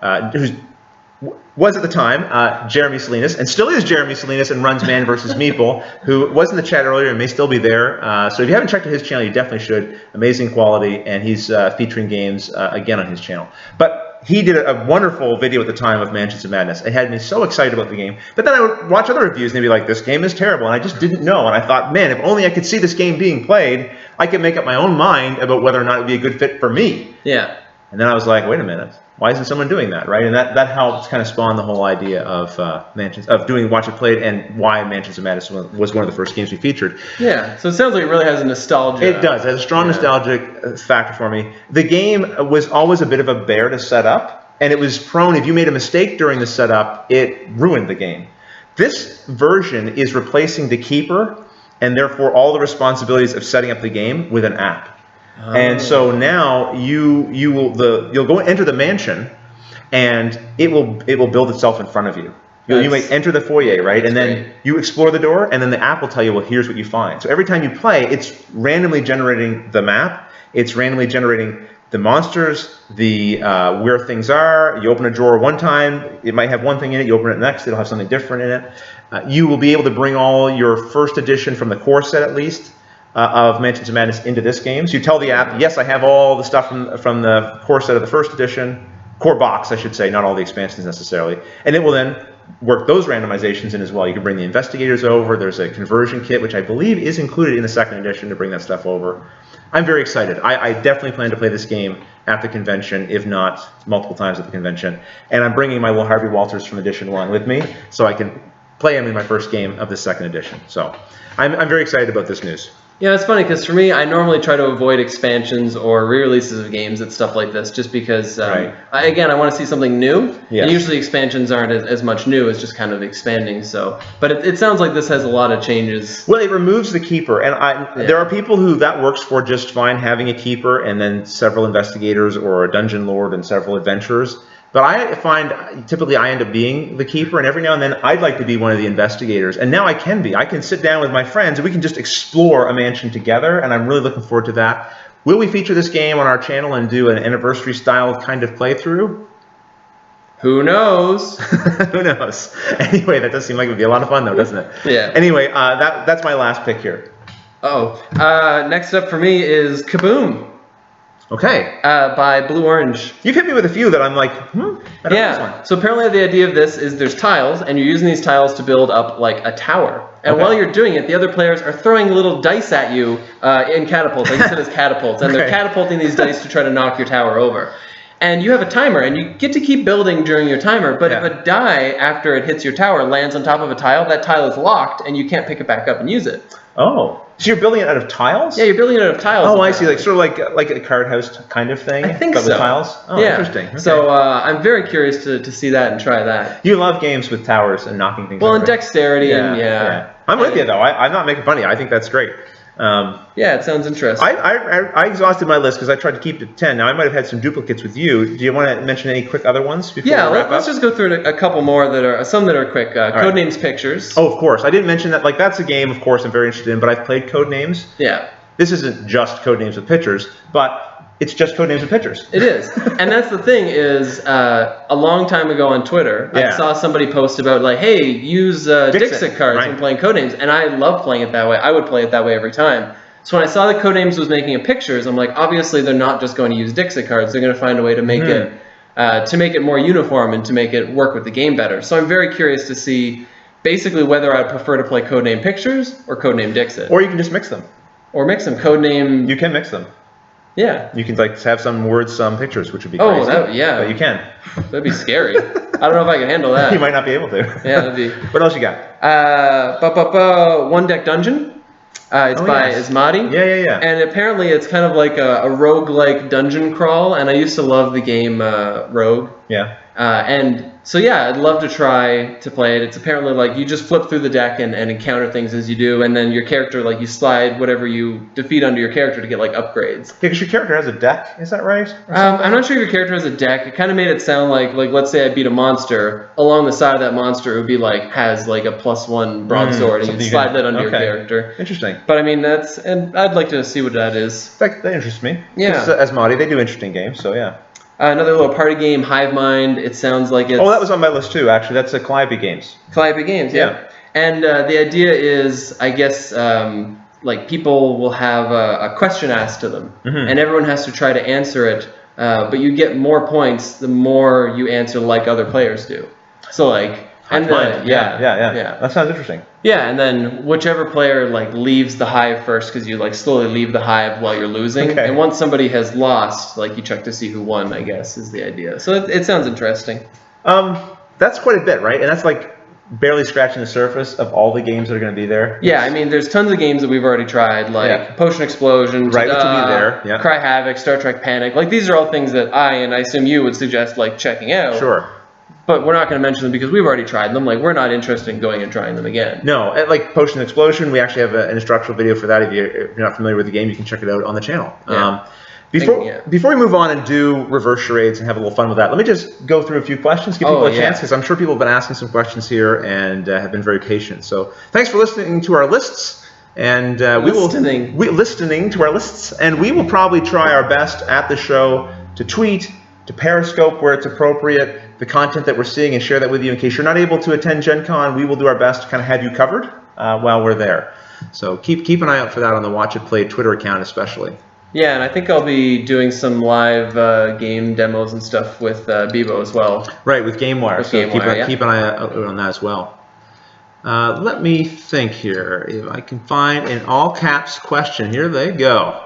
was at the time Jeremy Salinas, and still is Jeremy Salinas, and runs Man vs. Meeple, who was in the chat earlier and may still be there. So if you haven't checked out his channel, you definitely should. Amazing quality, and he's featuring games again on his channel. But he did a wonderful video at the time of Mansions of Madness. It had me so excited about the game. But then I would watch other reviews and they'd be like, this game is terrible. And I just didn't know. And I thought, man, if only I could see this game being played, I could make up my own mind about whether or not it would be a good fit for me. Yeah. And then I was like, wait a minute. Why isn't someone doing that, right? And that helped kind of spawn the whole idea of doing Watch It Played, and why Mansions of Madness was one of the first games we featured. Yeah, so it sounds like it really has a nostalgia. It does. It has a strong nostalgic factor for me. The game was always a bit of a bear to set up, and it was prone, if you made a mistake during the setup, it ruined the game. This version is replacing the keeper, and therefore all the responsibilities of setting up the game with an app. And so now you'll go enter the mansion, and it will build itself in front of you. You might enter the foyer, right? And then you explore the door, and then the app will tell you, well, here's what you find. So every time you play, it's randomly generating the map. It's randomly generating the monsters, the where things are. You open a drawer one time, it might have one thing in it. You open it next, it'll have something different in it. You will be able to bring all your first edition from the core set, at least, of Mansions of Madness into this game. So you tell the app, yes, I have all the stuff from the core set of the first edition, core box, I should say, not all the expansions necessarily. And it will then work those randomizations in as well. You can bring the investigators over. There's a conversion kit, which I believe is included in the 2nd edition to bring that stuff over. I'm very excited. I definitely plan to play this game at the convention, if not multiple times at the convention. And I'm bringing my little Harvey Walters from Edition 1 with me, so I can play him in my first game of the 2nd edition. So I'm very excited about this news. Yeah, it's funny because for me, I normally try to avoid expansions or re-releases of games and stuff like this, just because, I want to see something new. Yes. And usually expansions aren't as much new as just kind of expanding. So, but it sounds like this has a lot of changes. Well, it removes the keeper, and there are people who that works for just fine, having a keeper and then several investigators or a dungeon lord and several adventurers. But I find typically I end up being the keeper, and every now and then I'd like to be one of the investigators. And now I can be. I can sit down with my friends and we can just explore a mansion together, and I'm really looking forward to that. Will we feature this game on our channel and do an anniversary style kind of playthrough? Who knows? Who knows? Anyway, that does seem like it would be a lot of fun, though, doesn't it? Yeah. Anyway, that's my last pick here. Next up for me is Kaboom. Okay. By Blue Orange. You've hit me with a few that I'm like, I don't know this one. So apparently the idea of this is there's tiles, and you're using these tiles to build up like a tower. And while you're doing it, the other players are throwing little dice at you in catapults. I guess it is catapults. And they're catapulting these dice to try to knock your tower over. And you have a timer, and you get to keep building during your timer, but if a die, after it hits your tower, lands on top of a tile, that tile is locked, and you can't pick it back up and use it. Oh. So you're building it out of tiles? Yeah, you're building it out of tiles. Oh, I see. Like sort of like a card house kind of thing? I think but so. with tiles? Oh, interesting. Okay. So I'm very curious to see that and try that. You love games with towers and knocking things over. Well, and dexterity and I'm with you, though. I'm not making fun of you. I think that's great. It sounds interesting. I exhausted my list because I tried to keep it to 10. Now, I might have had some duplicates with you. Do you want to mention any quick other ones before we wrap up? Let's just go through a couple more that are, some that are quick. Codenames Pictures. Oh, of course. I didn't mention that. Like, that's a game, of course, I'm very interested in, but I've played Codenames. Yeah. This isn't just Codenames with pictures, but it's just Codenames with pictures. It is. And that's the thing is, a long time ago on Twitter, I saw somebody post about, like, hey, use Dixit cards when playing Codenames. And I love playing it that way. I would play it that way every time. So when I saw that Codenames was making a pictures, I'm like, obviously they're not just going to use Dixit cards. They're going to find a way to make it more uniform and to make it work with the game better. So I'm very curious to see basically whether I'd prefer to play Codename Pictures or Codename Dixit. Or you can just mix them. Or mix them. Codename... You can mix them. Yeah. You can like have some words, some pictures, which would be crazy. Oh, yeah. But you can. That'd be scary. I don't know if I can handle that. You might not be able to. Yeah, that'd be... What else you got? One Deck Dungeon. It's by Ismati. Yeah. And apparently it's kind of like a roguelike dungeon crawl, and I used to love the game Rogue. Yeah. And so I'd love to try to play it. It's apparently like you just flip through the deck and encounter things as you do, and then your character, like you slide whatever you defeat under your character to get like upgrades. Yeah, because your character has a deck, is that right? I'm not sure if your character has a deck. It kind of made it sound like let's say I beat a monster, along the side of that monster it would be like has like a +1 broadsword, and you slide that under your character. Interesting. But I mean and I'd like to see what that is. That interests me. Yeah. Asmati, they do interesting games, so yeah. Another little party game, Hive Mind. It sounds like it's... Oh, that was on my list too, actually. That's a Calliope Games. Calliope Games, yeah. And the idea is, I guess, like people will have a question asked to them, and everyone has to try to answer it, but you get more points the more you answer like other players do. So like... Yeah. That sounds interesting. Yeah, and then whichever player like leaves the hive first, because you like slowly leave the hive while you're losing. Okay. And once somebody has lost, like you check to see who won, I guess, is the idea. So it sounds interesting. That's quite a bit, right? And that's like barely scratching the surface of all the games that are going to be there. Yeah, I mean, there's tons of games that we've already tried, like Potion Explosion, right, which will be there. Yeah. Cry Havoc, Star Trek Panic. Like these are all things that I assume you would suggest like checking out. Sure. But we're not going to mention them because we've already tried them. Like, we're not interested in going and trying them again. No, like Potion Explosion, we actually have an instructional video for that. If you're not familiar with the game, you can check it out on the channel. Yeah. Before we move on and do reverse charades and have a little fun with that, let me just go through a few questions, give people a chance, because I'm sure people have been asking some questions here and have been very patient. So thanks for listening to our lists. And listening to our lists. And we will probably try our best at the show to tweet, to Periscope where it's appropriate, the content that we're seeing, and share that with you. In case you're not able to attend Gen Con, we will do our best to kind of have you covered while we're there. So keep an eye out for that on the Watch It Play Twitter account especially. Yeah, and I think I'll be doing some live game demos and stuff with Bebo as well. Right, with GameWire. Keep an eye out on that as well. Let me think here. If I can find an all caps question. Here they go.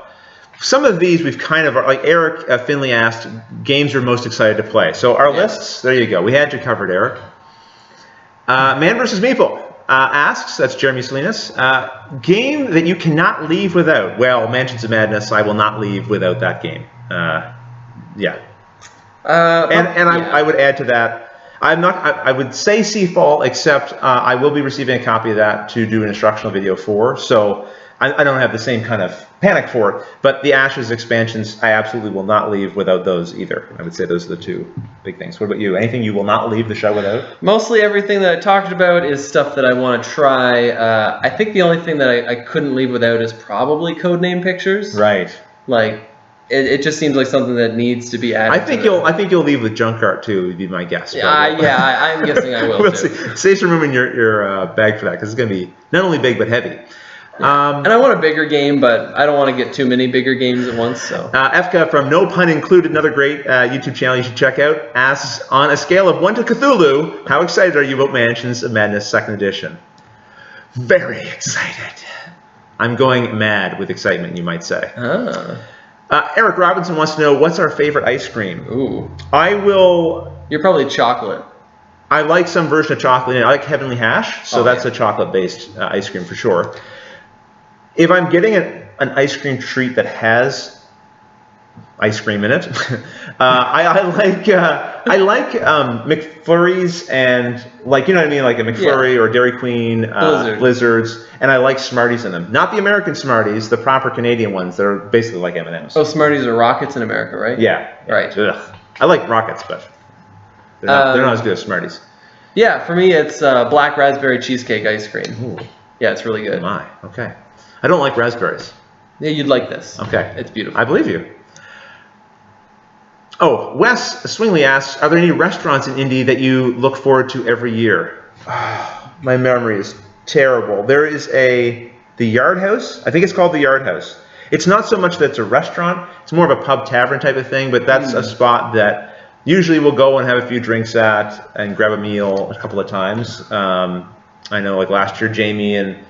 Some of these we've kind of, like Eric Finley asked, games you're most excited to play. So our lists, there you go. We had you covered, Eric. Man vs. Meeple asks, that's Jeremy Salinas, game that you cannot leave without. Well, Mansions of Madness, I will not leave without that game. I would add to that, I would say Seafall, except I will be receiving a copy of that to do an instructional video for. So I don't have the same kind of panic for it, but the Ashes expansions, I absolutely will not leave without those either. I would say those are the two big things. What about you? Anything you will not leave the show without? Mostly everything that I talked about is stuff that I want to try. I think the only thing that I couldn't leave without is probably codename pictures. Right. Like, it just seems like something that needs to be added. I think you'll leave with junk art too. Would be my guess. I'm guessing I will. We'll see. Save some room in your bag for that because it's going to be not only big but heavy. And I want a bigger game, but I don't want to get too many bigger games at once. So Efka from No Pun Included, another great YouTube channel you should check out, asks, on a scale of 1 to Cthulhu, how excited are you about Mansions of Madness 2nd Edition? Very excited. I'm going mad with excitement, you might say. Eric Robinson wants to know, what's our favorite ice cream? Ooh. You're probably chocolate. I like some version of chocolate. I like Heavenly Hash, so that's a chocolate-based ice cream for sure. If I'm getting an ice cream treat that has ice cream in it, I like McFlurries and, like, you know what I mean, like a McFlurry or Dairy Queen Blizzards, and I like Smarties in them. Not the American Smarties, the proper Canadian ones that are basically like M&Ms. Oh, Smarties are Rockets in America, right? Yeah. Right. Ugh. I like Rockets, but they're not as good as Smarties. Yeah, for me it's black raspberry cheesecake ice cream. Ooh. Yeah, it's really good. Oh my, okay. I don't like raspberries. Yeah, you'd like this. Okay. It's beautiful. I believe you. Oh, Wes Swingley asks, are there any restaurants in Indy that you look forward to every year? My memory is terrible. There is the Yard House. I think it's called the Yard House. It's not so much that it's a restaurant. It's more of a pub tavern type of thing, but that's a spot that usually we'll go and have a few drinks at and grab a meal a couple of times. I know, like last year, Jamie and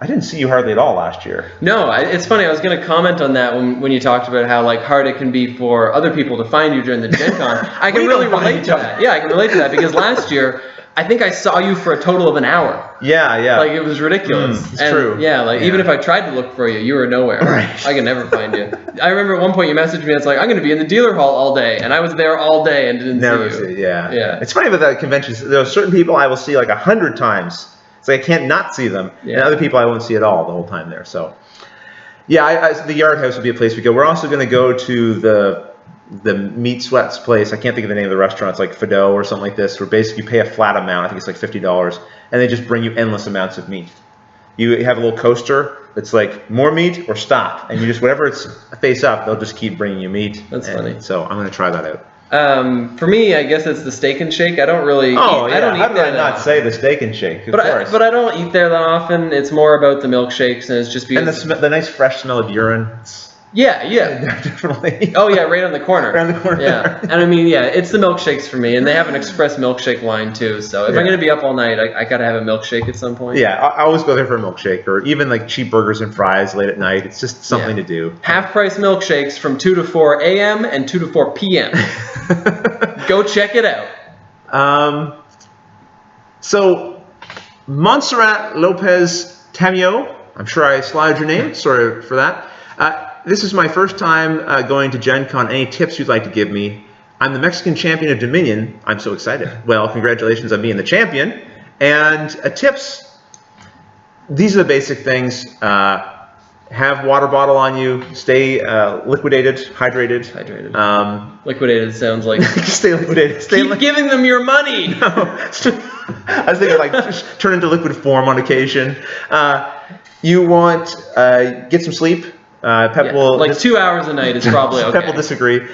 I didn't see you hardly at all last year. No, it's funny. I was going to comment on that when you talked about how hard it can be for other people to find you during the Gen Con. I can really relate to that. Yeah, I can relate to that because last year I think I saw you for a total of an hour. Yeah. It was ridiculous. It's true. Yeah, even if I tried to look for you, you were nowhere. Right. I could never find you. I remember at one point you messaged me. It's like, I'm going to be in the dealer hall all day, and I was there all day and didn't see you. Yeah. It's funny about that convention. There are certain people I will see 100 times. It's like I can't not see them, and other people I won't see at all the whole time there. So, the Yard House would be a place we go. We're also going to go to the Meat Sweats place. I can't think of the name of the restaurant. It's like Fido or something like this, where basically you pay a flat amount. I think it's like $50, and they just bring you endless amounts of meat. You have a little coaster that's like more meat or stop, and you just whatever it's face up, they'll just keep bringing you meat. That's funny. So I'm going to try that out. For me, I guess it's the Steak and Shake. I don't really. Oh, I don't eat how did there I not say the Steak and Shake? But I don't eat there that often. It's more about the milkshakes, and it's just because. And the nice fresh smell of urine. Yeah. Definitely. Oh yeah, right on the corner. Right on the corner. Yeah, and I mean, it's the milkshakes for me, and they have an express milkshake line too. So if I'm gonna be up all night, I gotta have a milkshake at some point. Yeah, I always go there for a milkshake, or even cheap burgers and fries late at night. It's just something to do. Half-price milkshakes from 2 to 4 a.m. and 2 to 4 p.m. Go check it out. So Montserrat Lopez Tamio, I'm sure I slaughtered your name. Sorry for that. This is my first time going to Gen Con. Any tips you'd like to give me? I'm the Mexican champion of Dominion. I'm so excited. Well, congratulations on being the champion. And tips. These are the basic things. Have water bottle on you. Stay liquidated, hydrated. Liquidated sounds like... Stay liquidated. Keep giving them your money. No. I was thinking just turn into liquid form on occasion. You want get some sleep. Pep will 2 hours a night is probably okay. Pep will disagree.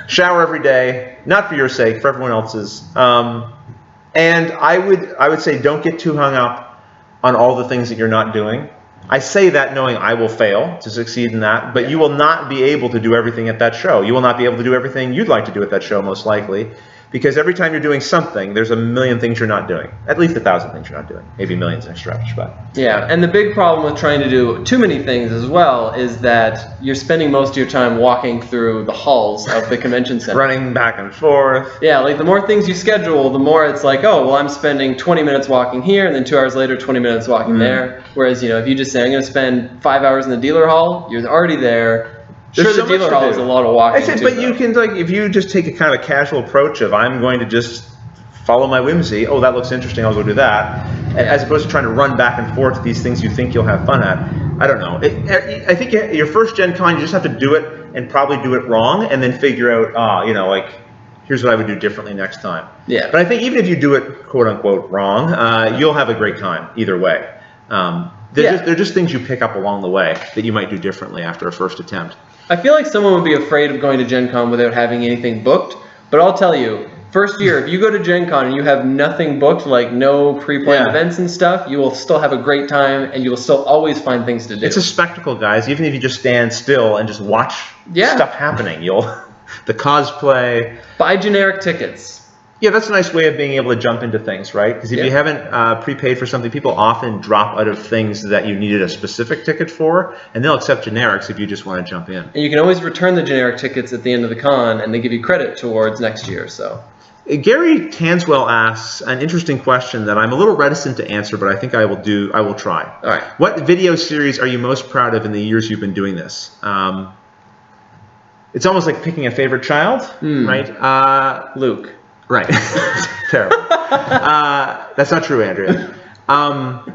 Shower every day, not for your sake, for everyone else's. And I would say don't get too hung up on all the things that you're not doing. I say that knowing I will fail to succeed in that, but you will not be able to do everything at that show. You will not be able to do everything you'd like to do at that show, most likely. Because every time you're doing something, there's a million things you're not doing. At least 1,000 things you're not doing. Maybe millions in a stretch, but... Yeah, and the big problem with trying to do too many things as well is that you're spending most of your time walking through the halls of the convention center. Running back and forth. Yeah, the more things you schedule, the more it's like, oh, well, I'm spending 20 minutes walking here, and then 2 hours later, 20 minutes walking there. Whereas, if you just say, I'm going to spend 5 hours in the dealer hall, you're already there. Sure, the dealer hall is a lot of walking. But you can, if you just take a kind of a casual approach of, I'm going to just follow my whimsy. Oh, that looks interesting. I'll go do that. As opposed to trying to run back and forth to these things you think you'll have fun at. I don't know. I think your first Gen Con, you just have to do it and probably do it wrong, and then figure out, like, here's what I would do differently next time. Yeah. But I think even if you do it, quote unquote, wrong, you'll have a great time either way. They're just things you pick up along the way that you might do differently after a first attempt. I feel like someone would be afraid of going to Gen Con without having anything booked, but I'll tell you, first year, if you go to Gen Con and you have nothing booked, like no pre-planned events and stuff, you will still have a great time, and you will still always find things to do. It's a spectacle, guys. Even if you just stand still and just watch stuff happening, the cosplay. Buy generic tickets. Yeah, that's a nice way of being able to jump into things, right? Because if you haven't prepaid for something, people often drop out of things that you needed a specific ticket for, and they'll accept generics if you just want to jump in. And you can always return the generic tickets at the end of the con, and they give you credit towards next year. So, Gary Tanswell asks an interesting question that I'm a little reticent to answer, but I think I will try. All right. What video series are you most proud of in the years you've been doing this? It's almost like picking a favorite child, right? Luke. Right. Terrible. That's not true, Andrea. I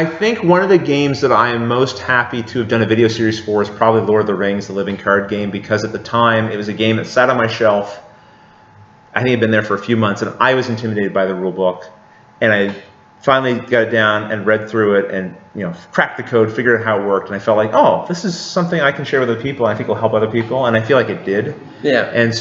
think one of the games that I am most happy to have done a video series for is probably Lord of the Rings, the living card game, because at the time it was a game that sat on my shelf. I think it had been there for a few months, and I was intimidated by the rule book. And I finally got it down and read through it and cracked the code, figured out how it worked, and I felt like, oh, this is something I can share with other people, and I think will help other people, and I feel like it did. Yeah. And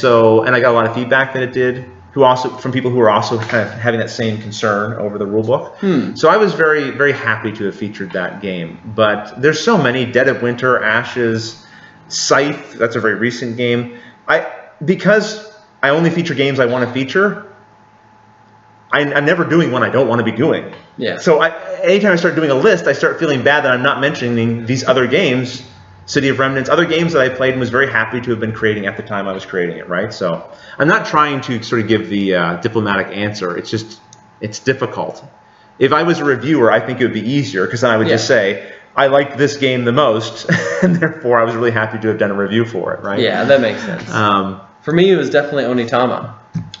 I got a lot of feedback that it did, from people who were also kind of having that same concern over the rule book. So I was very, very happy to have featured that game. But there's so many: Dead of Winter, Ashes, Scythe. That's a very recent game. Because I only feature games I want to feature, I'm never doing one I don't want to be doing. Yeah. So anytime I start doing a list, I start feeling bad that I'm not mentioning these other games, City of Remnants, other games that I played and was very happy to have been creating at the time I was creating it, right? So I'm not trying to sort of give the diplomatic answer. It's difficult. If I was a reviewer, I think it would be easier, because then I would just say, I liked this game the most, and therefore I was really happy to have done a review for it, right? Yeah, that makes sense. For me, it was definitely Onitama.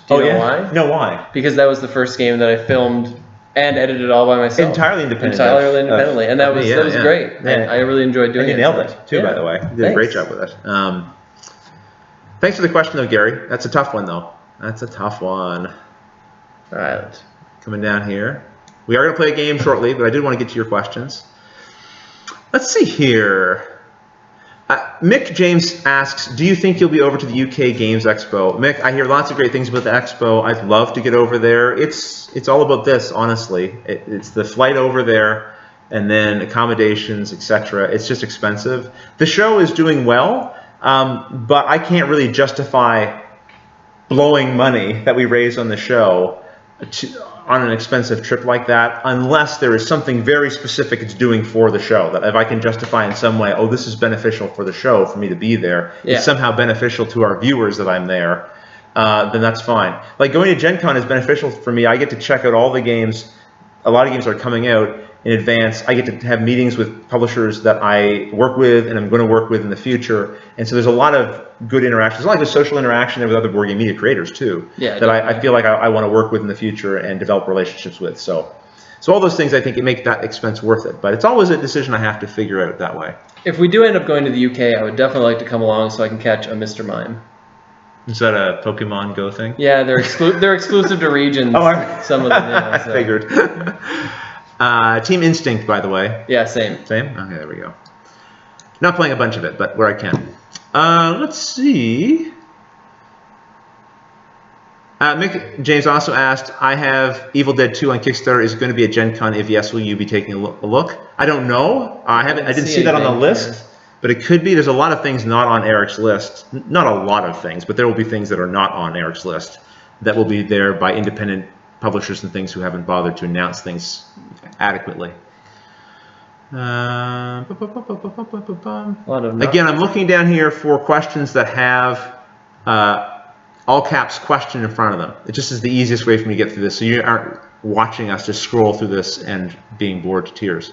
Do you know why? No, why? Because that was the first game that I filmed and edited all by myself. Entirely independently. And that was great. Yeah. And I really enjoyed doing it. And you nailed it, too, by the way. You did a great job with it. Thanks for the question, though, Gary. That's a tough one, though. That's a tough one. All right. Coming down here. We are going to play a game shortly, but I did want to get to your questions. Let's see here. Mick James asks, do you think you'll be over to the UK Games Expo? Mick, I hear lots of great things about the expo. I'd love to get over there. It's all about this, honestly. It's the flight over there, and then accommodations, etc. It's just expensive. The show is doing well, but I can't really justify blowing money that we raise on the show on an expensive trip like that, unless there is something very specific it's doing for the show, that if I can justify in some way, oh, this is beneficial for the show for me to be there, it's somehow beneficial to our viewers that I'm there, then that's fine. Like going to Gen Con is beneficial for me. I get to check out all the games. A lot of games are coming out in advance. I get to have meetings with publishers that I work with and I'm going to work with in the future. And so there's a lot of good interactions. There's a lot of social interaction there with other board game media creators too, that I feel like I want to work with in the future and develop relationships with. So all those things, I think, it make that expense worth it. But it's always a decision I have to figure out that way. If we do end up going to the UK, I would definitely like to come along so I can catch a Mr. Mime. Is that a Pokemon Go thing? Yeah, they're exclusive to regions. Some of them. Yeah, I figured. Team Instinct, by the way. Yeah, same. Same? Okay, there we go. Not playing a bunch of it, but where I can. Let's see. Mick James also asked, I have Evil Dead 2 on Kickstarter. Is it going to be a Gen Con? If yes, will you be taking a look? I don't know. I didn't see that on the list, but it could be. There's a lot of things not on Eric's list. Not a lot of things, but there will be things that are not on Eric's list that will be there by independent publishers and things who haven't bothered to announce things adequately. Again, I'm looking down here for questions that have all caps question in front of them. It just is the easiest way for me to get through this, so you aren't watching us just scroll through this and being bored to tears.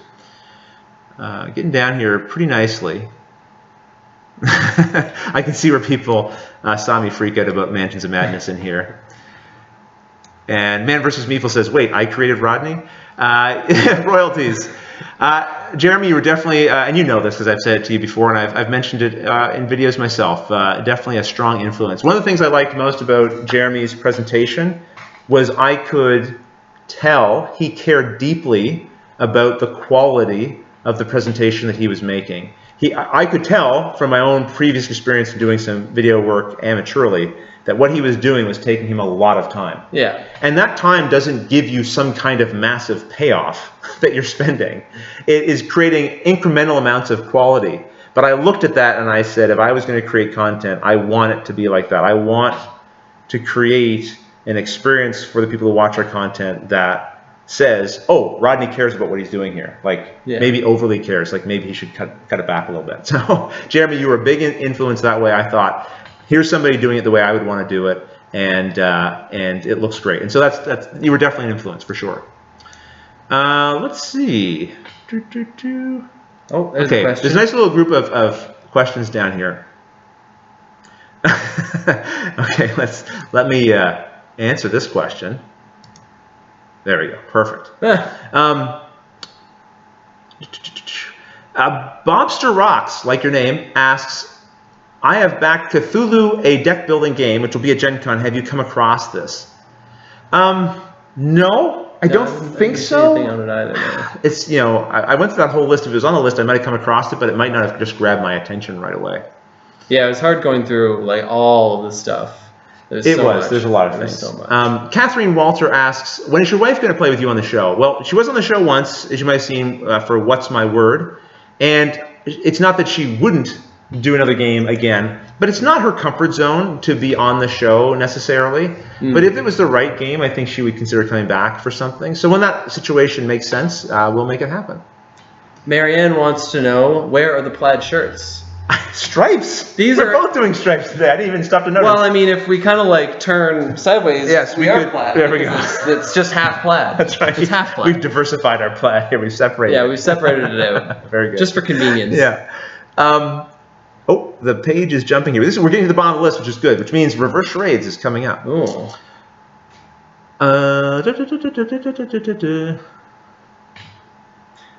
Getting down here pretty nicely. I can see where people saw me freak out about Mansions of Madness in here. And Man vs. Meeple says, wait, I created Rodney? Royalties. Jeremy, you were definitely, and you know this because I've said it to you before, and I've mentioned it in videos myself, definitely a strong influence. One of the things I liked most about Jeremy's presentation was I could tell he cared deeply about the quality of the presentation that he was making. I could tell from my own previous experience in doing some video work amateurly that what he was doing was taking him a lot of time. Yeah. And that time doesn't give you some kind of massive payoff that you're spending. It is creating incremental amounts of quality. But I looked at that and I said, if I was going to create content, I want it to be like that. I want to create an experience for the people who watch our content that says, oh, Rodney cares about what he's doing here. Like, maybe overly cares. Like, maybe he should cut it back a little bit. So, Jeremy, you were a big influence that way. I thought, here's somebody doing it the way I would want to do it, and it looks great. And so that's you were definitely an influence for sure. Let's see. Oh, there's a question. There's a nice little group of questions down here. Okay, let me answer this question. There we go. Perfect. Bobster Rocks, like your name, asks, I have backed Cthulhu, a deck building game, which will be a Gen Con. Have you come across this? No, I don't think so. On it either, no. It's, I went through that whole list. If it was on the list, I might have come across it, but it might not have just grabbed my attention right away. Yeah, it was hard going through like all of the stuff. There's a lot of things. So Catherine Walter asks, when is your wife going to play with you on the show? Well, she was on the show once, as you might have seen, for What's My Word. And it's not that she wouldn't do another game again, but it's not her comfort zone to be on the show necessarily. But if it was the right game, I think she would consider coming back for something. So when that situation makes sense, we'll make it happen. Marianne wants to know, where are the plaid shirts? Stripes. We're both doing stripes today. I didn't even stop to notice. Well, I mean, if we kind of like turn sideways, yes, we are plaid. There we go. It's just half plaid. That's right. It's half plaid. We've diversified our plaid here. We've separated. Yeah, we've separated it out. Very good. Just for convenience. Yeah. Oh, the page is jumping here. We're getting to the bottom of the list, which is good, which means reverse charades is coming up. Oh.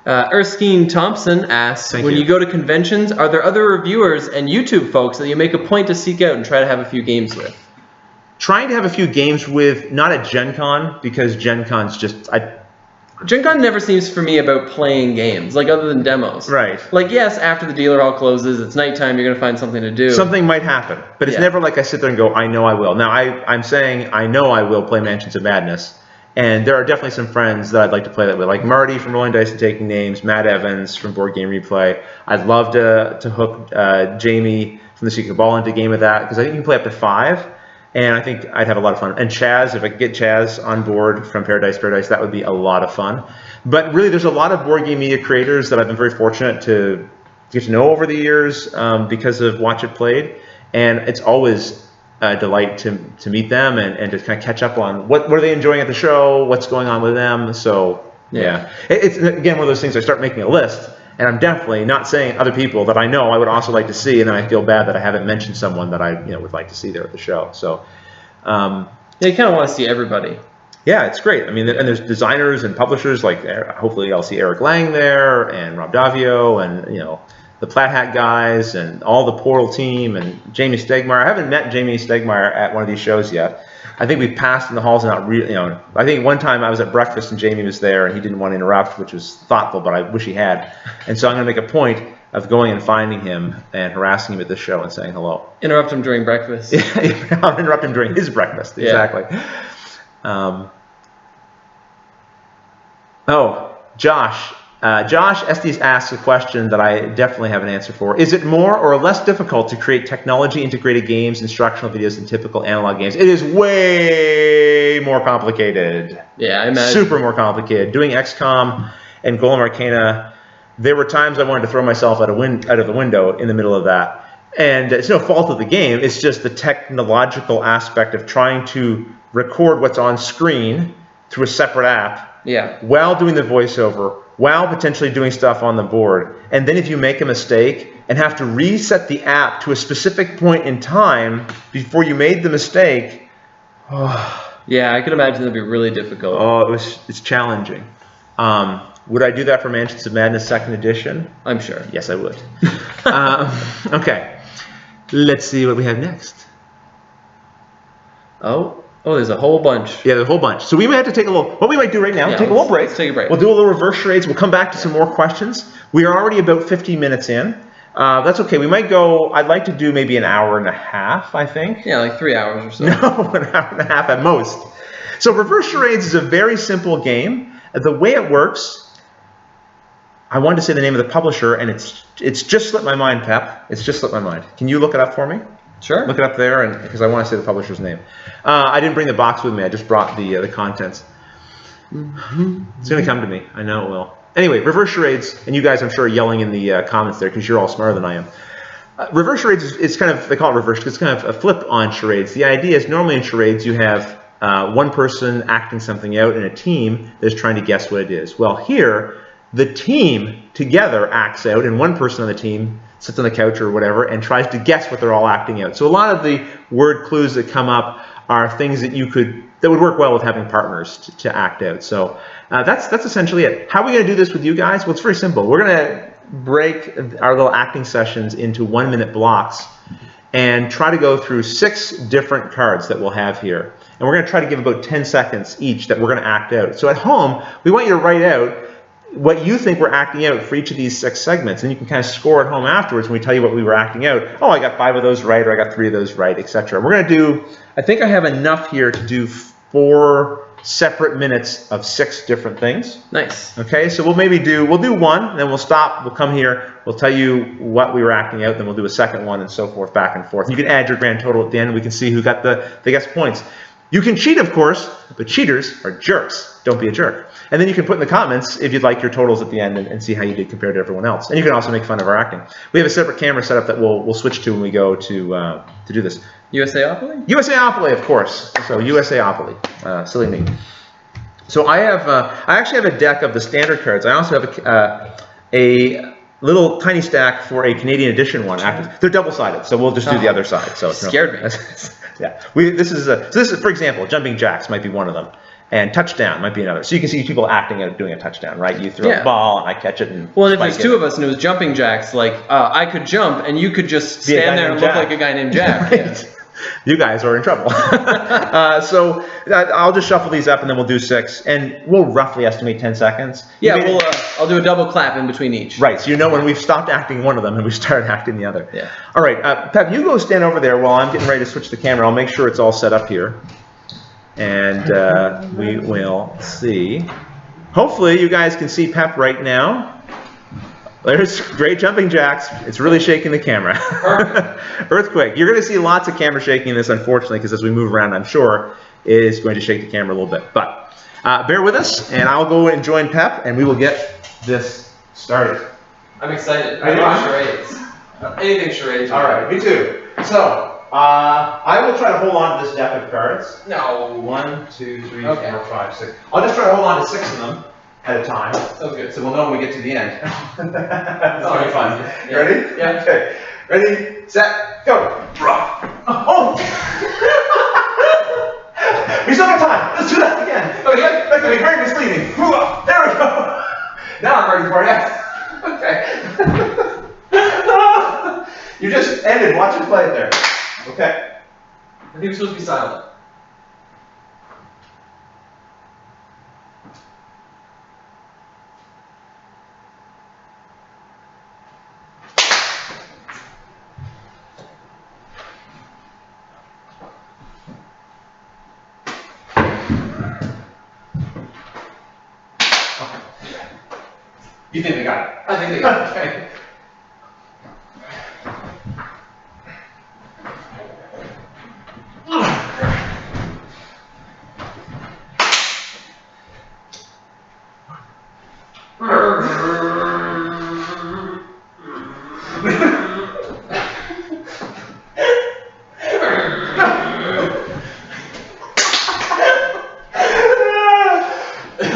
Erskine Thompson asks, when you go to conventions, are there other reviewers and YouTube folks that you make a point to seek out and try to have a few games with? Trying to have a few games with, not at Gen Con, because Gen Con's just... Gen Con never seems for me about playing games, like other than demos. Right. Like, yes, after the dealer hall closes, it's nighttime, you're going to find something to do. Something might happen, but it's never like I sit there and go, I know I will. Now, I'm saying I know I will play Mansions of Madness. And there are definitely some friends that I'd like to play that with, like Marty from Rolling Dice and Taking Names, Matt Evans from Board Game Replay. I'd love to hook Jamie from the Secret Ball into a game of that, because I think you can play up to 5, and I think I'd have a lot of fun. And Chaz, if I could get Chaz on board from Paradise, that would be a lot of fun. But really, there's a lot of board game media creators that I've been very fortunate to get to know over the years because of Watch It Played, and it's always a delight to meet them and to kind of catch up on what are they enjoying at the show, what's going on with them. So yeah, it's again one of those things. I start making a list, and I'm definitely not saying other people that I know I would also like to see, and then I feel bad that I haven't mentioned someone that I would like to see there at the show. So you kind of want to see everybody. Yeah, it's great. I mean, and there's designers and publishers like hopefully I'll see Eric Lang there and Rob Davio and the Plaid Hat guys and all the Portal team and Jamie Stegmaier. I haven't met Jamie Stegmaier at one of these shows yet. I think we've passed in the halls and not really, I think one time I was at breakfast and Jamie was there and he didn't want to interrupt, which was thoughtful, but I wish he had. And so I'm going to make a point of going and finding him and harassing him at the show and saying hello. Interrupt him during breakfast. Yeah, I'll interrupt him during his breakfast, exactly. Josh. Josh Estes asks a question that I definitely have an answer for. Is it more or less difficult to create technology-integrated games, instructional videos than typical analog games? It is way more complicated. Yeah, I imagine. Super more complicated. Doing XCOM and Golem Arcana, there were times I wanted to throw myself out of the window in the middle of that. And it's no fault of the game. It's just the technological aspect of trying to record what's on screen through a separate app while doing the voiceover, while potentially doing stuff on the board. And then if you make a mistake and have to reset the app to a specific point in time before you made the mistake. Yeah, I could imagine that'd be really difficult. It's challenging. Would I do that for Mansions of Madness 2nd edition? I'm sure. Yes, I would. Okay. Let's see what we have next. Oh, there's a whole bunch. Yeah, there's a whole bunch. So we might have to take a little, what we might do right now, take a little break. Let's take a break. We'll do a little reverse charades. We'll come back to some more questions. We are already about 15 minutes in. That's okay. We might go, I'd like to do maybe an hour and a half, I think. Yeah, like 3 hours or so. No, an hour and a half at most. So reverse charades is a very simple game. The way it works, I wanted to say the name of the publisher, and it's just slipped my mind, Pep. It's just slipped my mind. Can you look it up for me? Sure. Look it up there, and because I want to say the publisher's name. I didn't bring the box with me. I just brought the contents. It's going to come to me. I know it will. Anyway, reverse charades, and you guys, I'm sure, are yelling in the comments there because you're all smarter than I am. Reverse charades is kind of, they call it reverse because it's kind of a flip on charades. The idea is normally in charades you have one person acting something out in a team that's trying to guess what it is. Well, here, the team together acts out, and one person on the team sits on the couch or whatever and tries to guess what they're all acting out. So a lot of the word clues that come up are things that that would work well with having partners to act out. So that's essentially it. How are we going to do this with you guys? Well, it's very simple. We're going to break our little acting sessions into 1-minute blocks and try to go through 6 different cards that we'll have here. And we're going to try to give about 10 seconds each that we're going to act out. So at home, we want you to write out what you think we're acting out for each of these 6 segments, and you can kind of score at home afterwards when we tell you what we were acting out. Oh, I got 5 of those right, or I got 3 of those right, etc. We're going to do, I think I have enough here to do 4 separate minutes of 6 different things. Nice. Okay, so we'll do one, then we'll stop, we'll come here, we'll tell you what we were acting out, then we'll do a second one, and so forth, back and forth. You can add your grand total at the end, and we can see who got the guess points. You can cheat, of course, but cheaters are jerks. Don't be a jerk. And then you can put in the comments if you'd like your totals at the end and see how you did compared to everyone else. And you can also make fun of our acting. We have a separate camera set up that we'll switch to when we go to do this. USAopoly? USAopoly, of course. So USAopoly. Silly me. So I actually have a deck of the standard cards. I also have a little tiny stack for a Canadian edition one. They're double-sided, so we'll just do the other side. So it's scared me. Yeah. This is, for example, jumping jacks might be one of them. And touchdown might be another. So you can see people acting out doing a touchdown, right? You throw a ball, and I catch it. And well, and if there's 2 of us and it was jumping jacks, like I could jump, and you could just stand there and look like a guy named Jack. Right. Yeah. You guys are in trouble. So I'll just shuffle these up, and then we'll do 6, and we'll roughly estimate 10 seconds. Yeah, I'll do a double clap in between each. Right, so you know when we've stopped acting one of them and we started acting the other. Yeah. All right, Pep, you go stand over there while I'm getting ready to switch the camera. I'll make sure it's all set up here. And we will see. Hopefully you guys can see Pep right now. There's great jumping jacks. It's really shaking the camera. Earthquake. You're going to see lots of camera shaking in this, unfortunately, because as we move around, I'm sure it is going to shake the camera a little bit. But bear with us, and I'll go and join Pep, and we will get this started. I'm excited. I love charades. Anything charades. All right, me too. So, I will try to hold on to this deck of cards. No. 1, 2, 3, 4, 5, 6. I'll just try to hold on to 6 of them at a time. Sounds good. So we'll know when we get to the end. That's going to be fun. Yeah. You ready? Yeah. Okay. Ready, set, go. Oh! We still got time. Let's do that again. Okay. That can be very misleading. There we go. Now I'm ready for it. Okay. You just ended. Watch it play it there. Okay. I think we're supposed to be silent. You think they got it? I think they got it. Okay.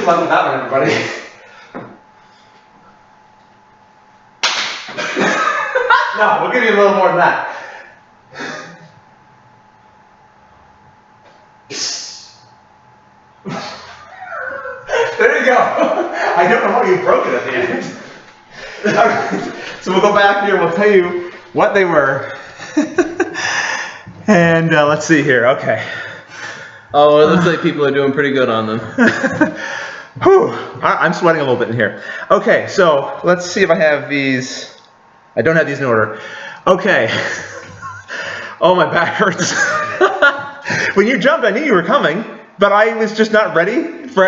Luck with that one, everybody. No, we'll give you a little more than that. There you go. I don't know how you broke it at the end. All right. So we'll go back here. We'll tell you what they were. And let's see here. Okay. Oh, it looks like people are doing pretty good on them. Whew. I'm sweating a little bit in here. Okay, so let's see if I have these. I don't have these in order. Okay. Oh, my back hurts. When you jumped, I knew you were coming, but I was just not ready for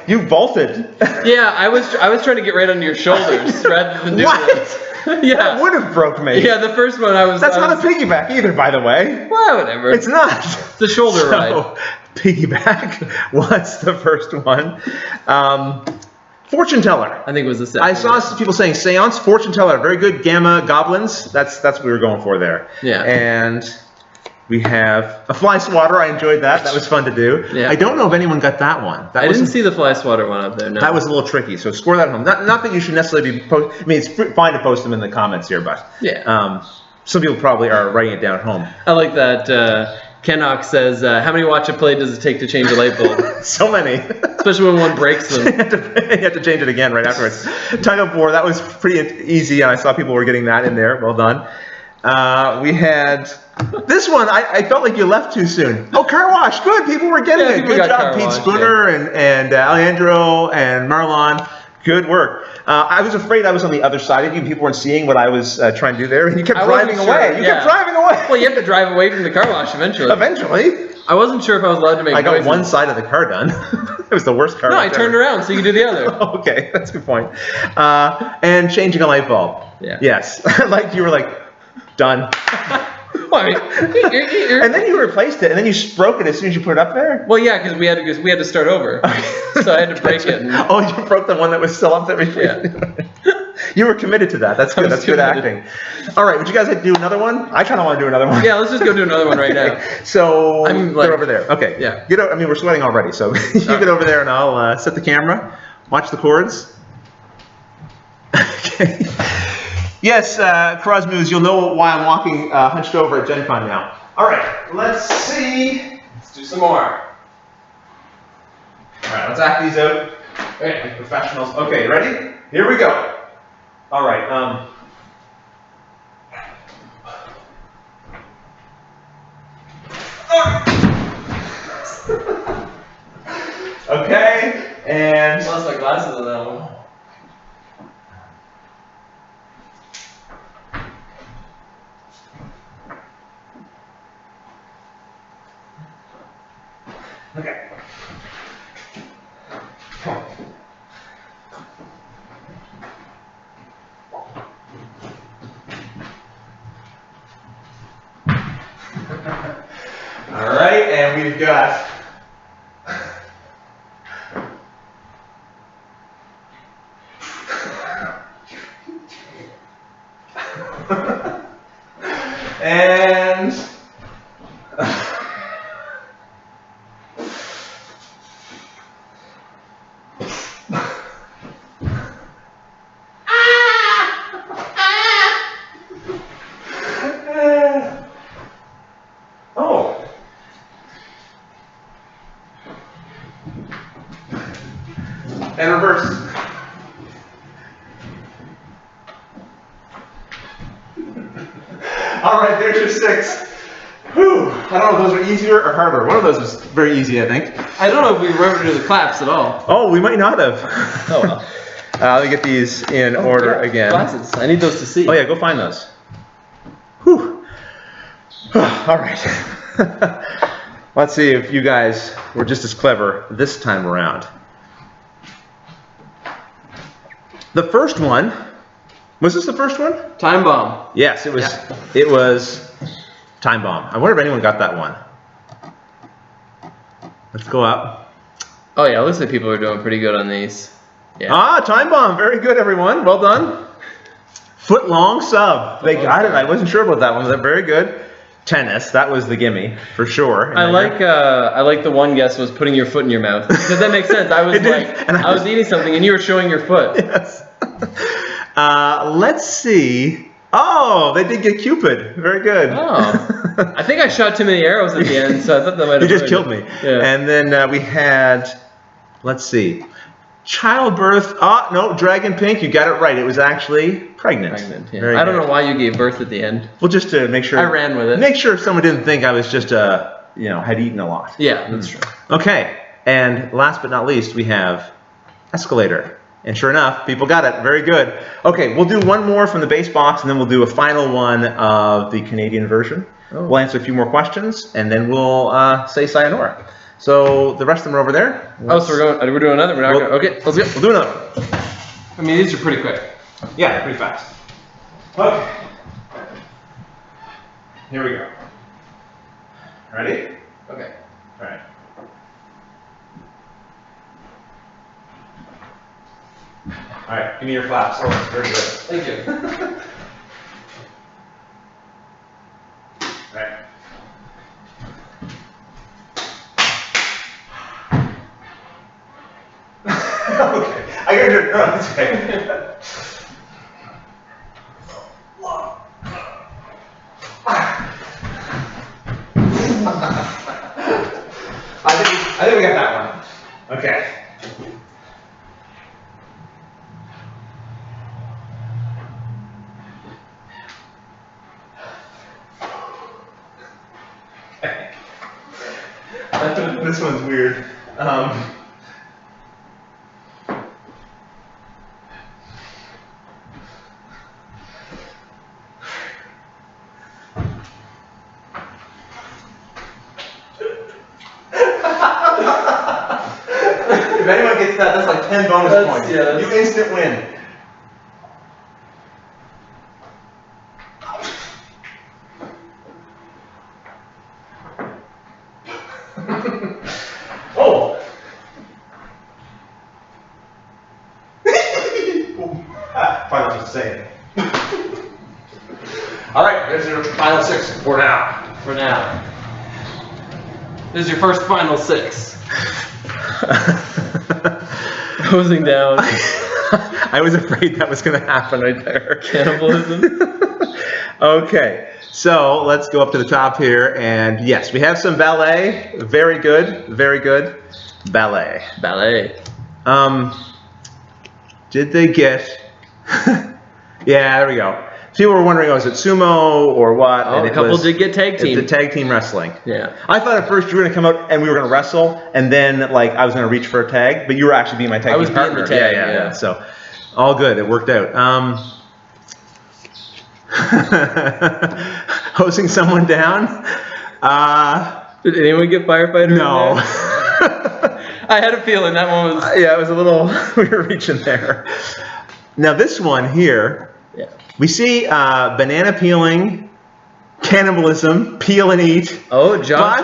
you vaulted. Yeah, I was trying to get right under your shoulders rather than do what? Yeah, that would have broke me. Yeah, the first one That's not a piggyback either, by the way. Well, whatever. It's not. It's a shoulder ride. Piggyback was the first one. Fortune teller. I think it was the second. I saw some people saying seance, fortune teller, very good. Gamma goblins. That's what we were going for there. Yeah. And we have a fly swatter. I enjoyed that. That was fun to do. Yeah. I don't know if anyone got that one. I didn't see the fly swatter one up there. No. That was a little tricky. So score that at home. Not that you should necessarily be. I mean, it's fine to post them in the comments here, but yeah. Some people probably are writing it down at home. I like that. Kennock says, how many watch a play does it take to change a light bulb? So many. Especially when one breaks them. You have to change it again right afterwards. Tug of war, that was pretty easy, and I saw people were getting that in there. Well done. We had this one. I felt like you left too soon. Oh, car wash. Good. People were getting it. Good job, Pete Spooner and Alejandro and Marlon. Good work. I was afraid I was on the other side of you. People weren't seeing what I was trying to do there, and you kept driving away. You kept driving away. Well, you have to drive away from the car wash eventually. Eventually. I wasn't sure if I was allowed to make noises. I got one side of the car done. It was the worst car. No, I turned around so you could do the other. Okay, that's a good point. And changing a light bulb. Yeah. Yes. You were done. Well, I mean, and then you replaced it, and then you broke it as soon as you put it up there? Well, yeah, because we had to start over. So I had to break it. Oh, you broke the one that was still up there before? Yeah. You were committed to that. That's good. That's good acting. All right, would you guys like to do another one? I kind of want to do another one. Yeah, let's just go do another one right now. So they're over there. Okay. Yeah. I mean, we're sweating already, so you get over there, and I'll set the camera, watch the chords. Okay. Yes, Crosmoos, you'll know why I'm walking hunched over at Gen Con now. All right, let's see. Let's do some more. All right, let's act these out. Okay, like professionals. Okay, ready? Here we go. All right. Okay, and. I lost my glasses on that one. Okay. All right, and we've got and and reverse. All right, there's your 6. Whew. I don't know if those were easier or harder. One of those was very easy, I think. I don't know if we remember to do the claps at all. Oh, we might not have. Oh, well. Let me get these in order again. Glasses. I need those to see. Oh, yeah, go find those. Whew. All right. Let's see if you guys were just as clever this time around. The first one, was this the first one? Time bomb. Yes, it was. Yeah. It was time bomb. I wonder if anyone got that one. Let's go up. Oh yeah, it looks like people are doing pretty good on these. Yeah. Ah, time bomb. Very good, everyone. Well done. Foot long sub. They got it. I wasn't sure about that one. But very good. Tennis. That was the gimme for sure. I like the one guess was putting your foot in your mouth, because that makes sense. I was I was eating something and you were showing your foot. Yes. Let's see. Oh, they did get Cupid. Very good. Oh. I think I shot too many arrows at the end, so I thought that might have. You just killed me. Yeah. And then we had, let's see, Childbirth. Oh, no, Dragon Pink, you got it right. It was actually pregnant. Yeah. I don't know why you gave birth at the end. Well, just to make sure. I ran with it. Make sure someone didn't think I was just, had eaten a lot. Yeah, that's true. Okay, and last but not least, we have escalator. And sure enough, people got it. Very good. Okay, we'll do one more from the base box, and then we'll do a final one of the Canadian version. Oh. We'll answer a few more questions, and then we'll say sayonara. So the rest of them are over there. So we're doing another. Okay, let's go. We'll do another one. I mean, these are pretty quick. Yeah, they're pretty fast. Okay. Here we go. Ready? Okay. All right. All right, give me your claps. Oh, very good. Thank you. All right. Okay, I gotta do it. No, it's okay. I think we got that one. Okay. This one's weird. If anyone gets that, that's like 10 bonus points. Yeah, you instant win. Oh! Final just saying. Alright, there's your final 6 for now. For now. This is your first final 6. Closing down. I was afraid that was going to happen right there. Cannibalism. Okay, so let's go up to the top here, and yes, we have some ballet. Very good, very good. Ballet. Ballet. Did they get? Yeah, there we go. People were wondering, was it sumo or what? Oh, a couple did get tag team. The tag team wrestling. Yeah. I thought at first you were going to come out and we were going to wrestle, and then like I was going to reach for a tag, but you were actually being my tag team partner. I was being the tag, yeah. So, all good. It worked out. Hosing someone down. Did anyone get firefighter? No. I had a feeling that one was. Yeah, it was a little. We were reaching there. Now this one here. Yeah. We see banana peeling, cannibalism, peel and eat. Oh, Josh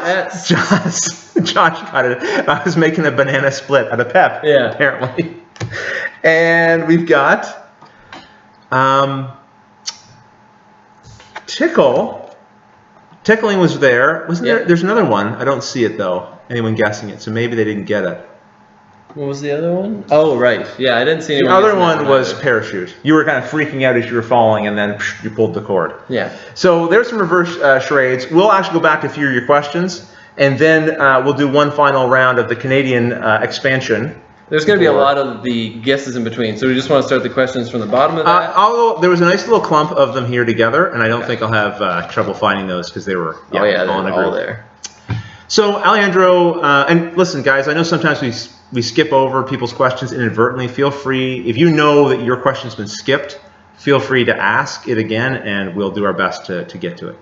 got it. I was making a banana split out of Pep. Yeah. Apparently. And we've got tickle. Tickling was there. Wasn't there? There's another one. I don't see it though. Anyone guessing it? So maybe they didn't get it. What was the other one? Oh, right. Yeah, I didn't see anyone. The other one was parachute. You were kind of freaking out as you were falling, and then you pulled the cord. Yeah. So there's some reverse charades. We'll actually go back to a few of your questions, and then we'll do one final round of the Canadian expansion. There's going to be a lot of the guesses in between, so we just want to start the questions from the bottom of that. Although there was a nice little clump of them here together, and I don't think I'll have trouble finding those because they were all in a group. There. So Alejandro, and listen, guys, I know sometimes we skip over people's questions inadvertently. Feel free, if you know that your question's been skipped, feel free to ask it again, and we'll do our best to get to it.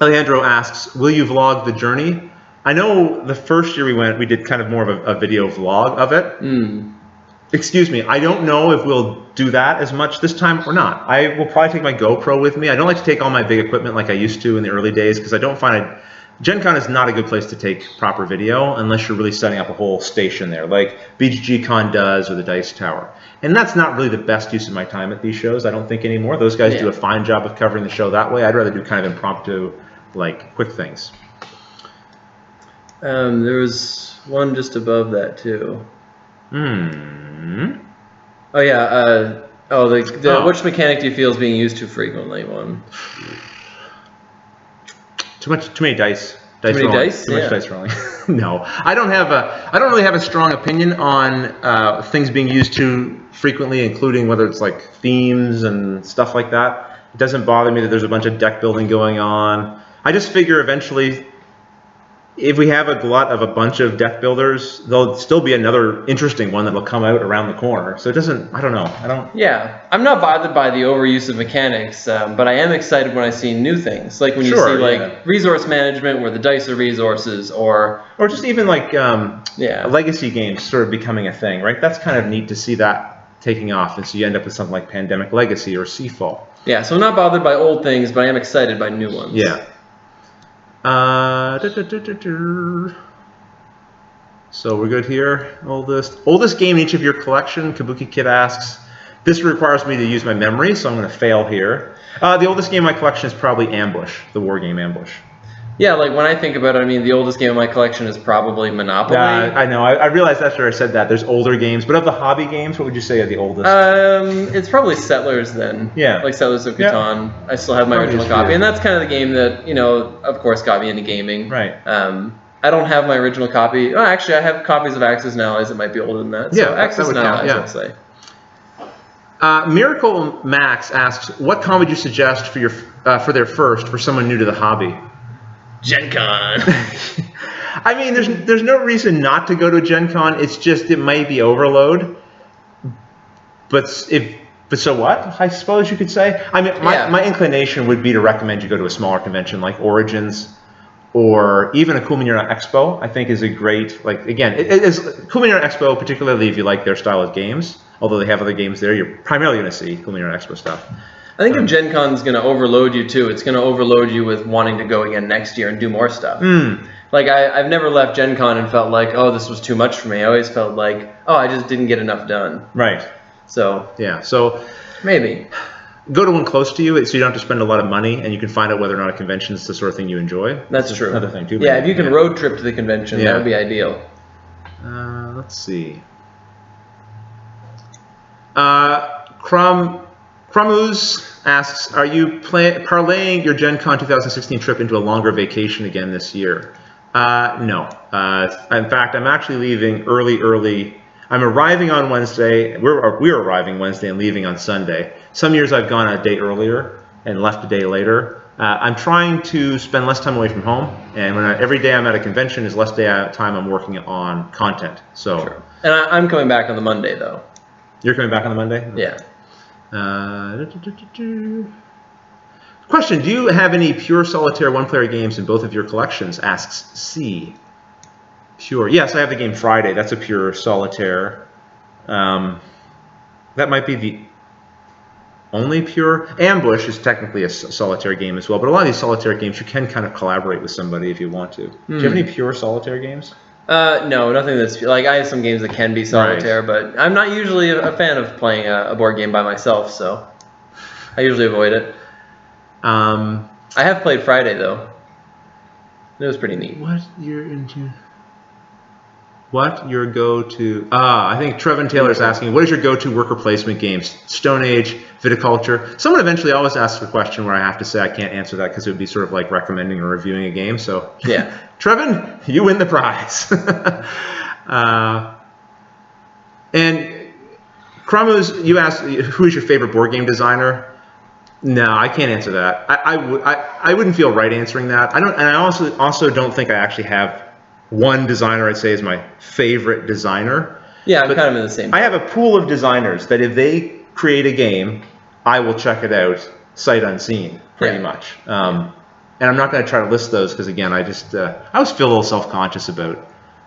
Alejandro asks, will you vlog the journey? I know the first year we did kind of more of a video vlog of it. Excuse me, I don't know if we'll do that as much this time or not. I will probably take my GoPro with me. I don't like to take all my big equipment like I used to in the early days because I don't find it. Gen Con is not a good place to take proper video unless you're really setting up a whole station there, like BGG Con does or the Dice Tower. And that's not really the best use of my time at these shows, I don't think, anymore. Those guys do a fine job of covering the show that way. I'd rather do kind of impromptu, like, quick things. There was one just above that, too. Oh, yeah. Which mechanic do you feel is being used too frequently one? Too many dice. Dice Too many rolling. dice? Too much dice rolling. No, I don't really have a strong opinion on things being used too frequently, including whether it's like themes and stuff like that. It doesn't bother me that there's a bunch of deck building going on. I just figure eventually, if we have a glut of a bunch of deck builders, there'll still be another interesting one that'll come out around the corner. So it doesn't, I don't know. Yeah, I'm not bothered by the overuse of mechanics, but I am excited when I see new things. Like when you see like resource management where the dice are resources, or just even like legacy games sort of becoming a thing, right? That's kind of neat to see that taking off. And so you end up with something like Pandemic Legacy or Seafall. Yeah, so I'm not bothered by old things, but I am excited by new ones. Yeah. So we're good here. Oldest game in each of your collection. Kabuki Kid asks. This requires me to use my memory, so I'm going to fail here. The oldest game in my collection is probably Ambush, the war game Ambush. Yeah, like when I think about it, I mean, the oldest game in my collection is probably Monopoly. I know. I realized after I said that there's older games, but of the hobby games, what would you say are the oldest? It's probably Settlers then. Yeah. Like Settlers of Catan. I still have my original copy, and that's kind of the game that, of course, got me into gaming. Right. I don't have my original copy. Oh, actually, I have copies of Axis and Allies that might be older than that. So Axis and Allies, I'd say. Miracle Max asks, what con would you suggest for their first for someone new to the hobby? Gen Con. I mean, there's no reason not to go to a Gen Con. It's just it might be overload. But so what? I suppose you could say. I mean, my inclination would be to recommend you go to a smaller convention like Origins, or even a Cool Mini Expo. I think is a great Cool Mini Expo, particularly if you like their style of games. Although they have other games there, you're primarily going to see Cool Mini Expo stuff. I think if Gen Con's going to overload you too, it's going to overload you with wanting to go again next year and do more stuff. Like I've never left Gen Con and felt like, oh, this was too much for me. I always felt like, oh, I just didn't get enough done. Right. So yeah. So maybe go to one close to you, so you don't have to spend a lot of money, and you can find out whether or not a convention is the sort of thing you enjoy. That's true. Another thing too. Yeah, if you can road trip to the convention, that would be ideal. Let's see. Crumuz asks, are you parlaying your Gen Con 2016 trip into a longer vacation again this year? No. In fact, I'm actually leaving early. I'm arriving on Wednesday. We're arriving Wednesday and leaving on Sunday. Some years I've gone a day earlier and left a day later. I'm trying to spend less time away from home, and every day I'm at a convention is less time I'm working on content. So. Sure. And I'm coming back on the Monday though. You're coming back on the Monday? Yeah. Question, do you have any pure solitaire one-player games in both of your collections? Asks C. Pure. Yes, I have the game Friday. That's a pure solitaire. That might be the only pure. Ambush is technically a solitaire game as well, but a lot of these solitaire games you can kind of collaborate with somebody if you want to. Do you have any pure solitaire games? No, nothing that's like I have some games that can be solitaire, but I'm not usually a fan of playing a board game by myself, so I usually avoid it. I have played Friday though. It was pretty neat. What your go-to? I think Trevin Taylor's asking, what is your go-to worker placement games? Stone Age, Viticulture. Someone eventually always asks a question where I have to say I can't answer that because it would be sort of like recommending or reviewing a game. So yeah, Trevin, you win the prize. And Kramus, you asked who is your favorite board game designer? No, I can't answer that. I wouldn't feel right answering that. I also don't think I actually have one designer I'd say is my favorite designer. Yeah, I'm kind of in the same. I have a pool of designers that if they create a game, I will check it out sight unseen, pretty much. And I'm not going to try to list those because, again, I always feel a little self-conscious about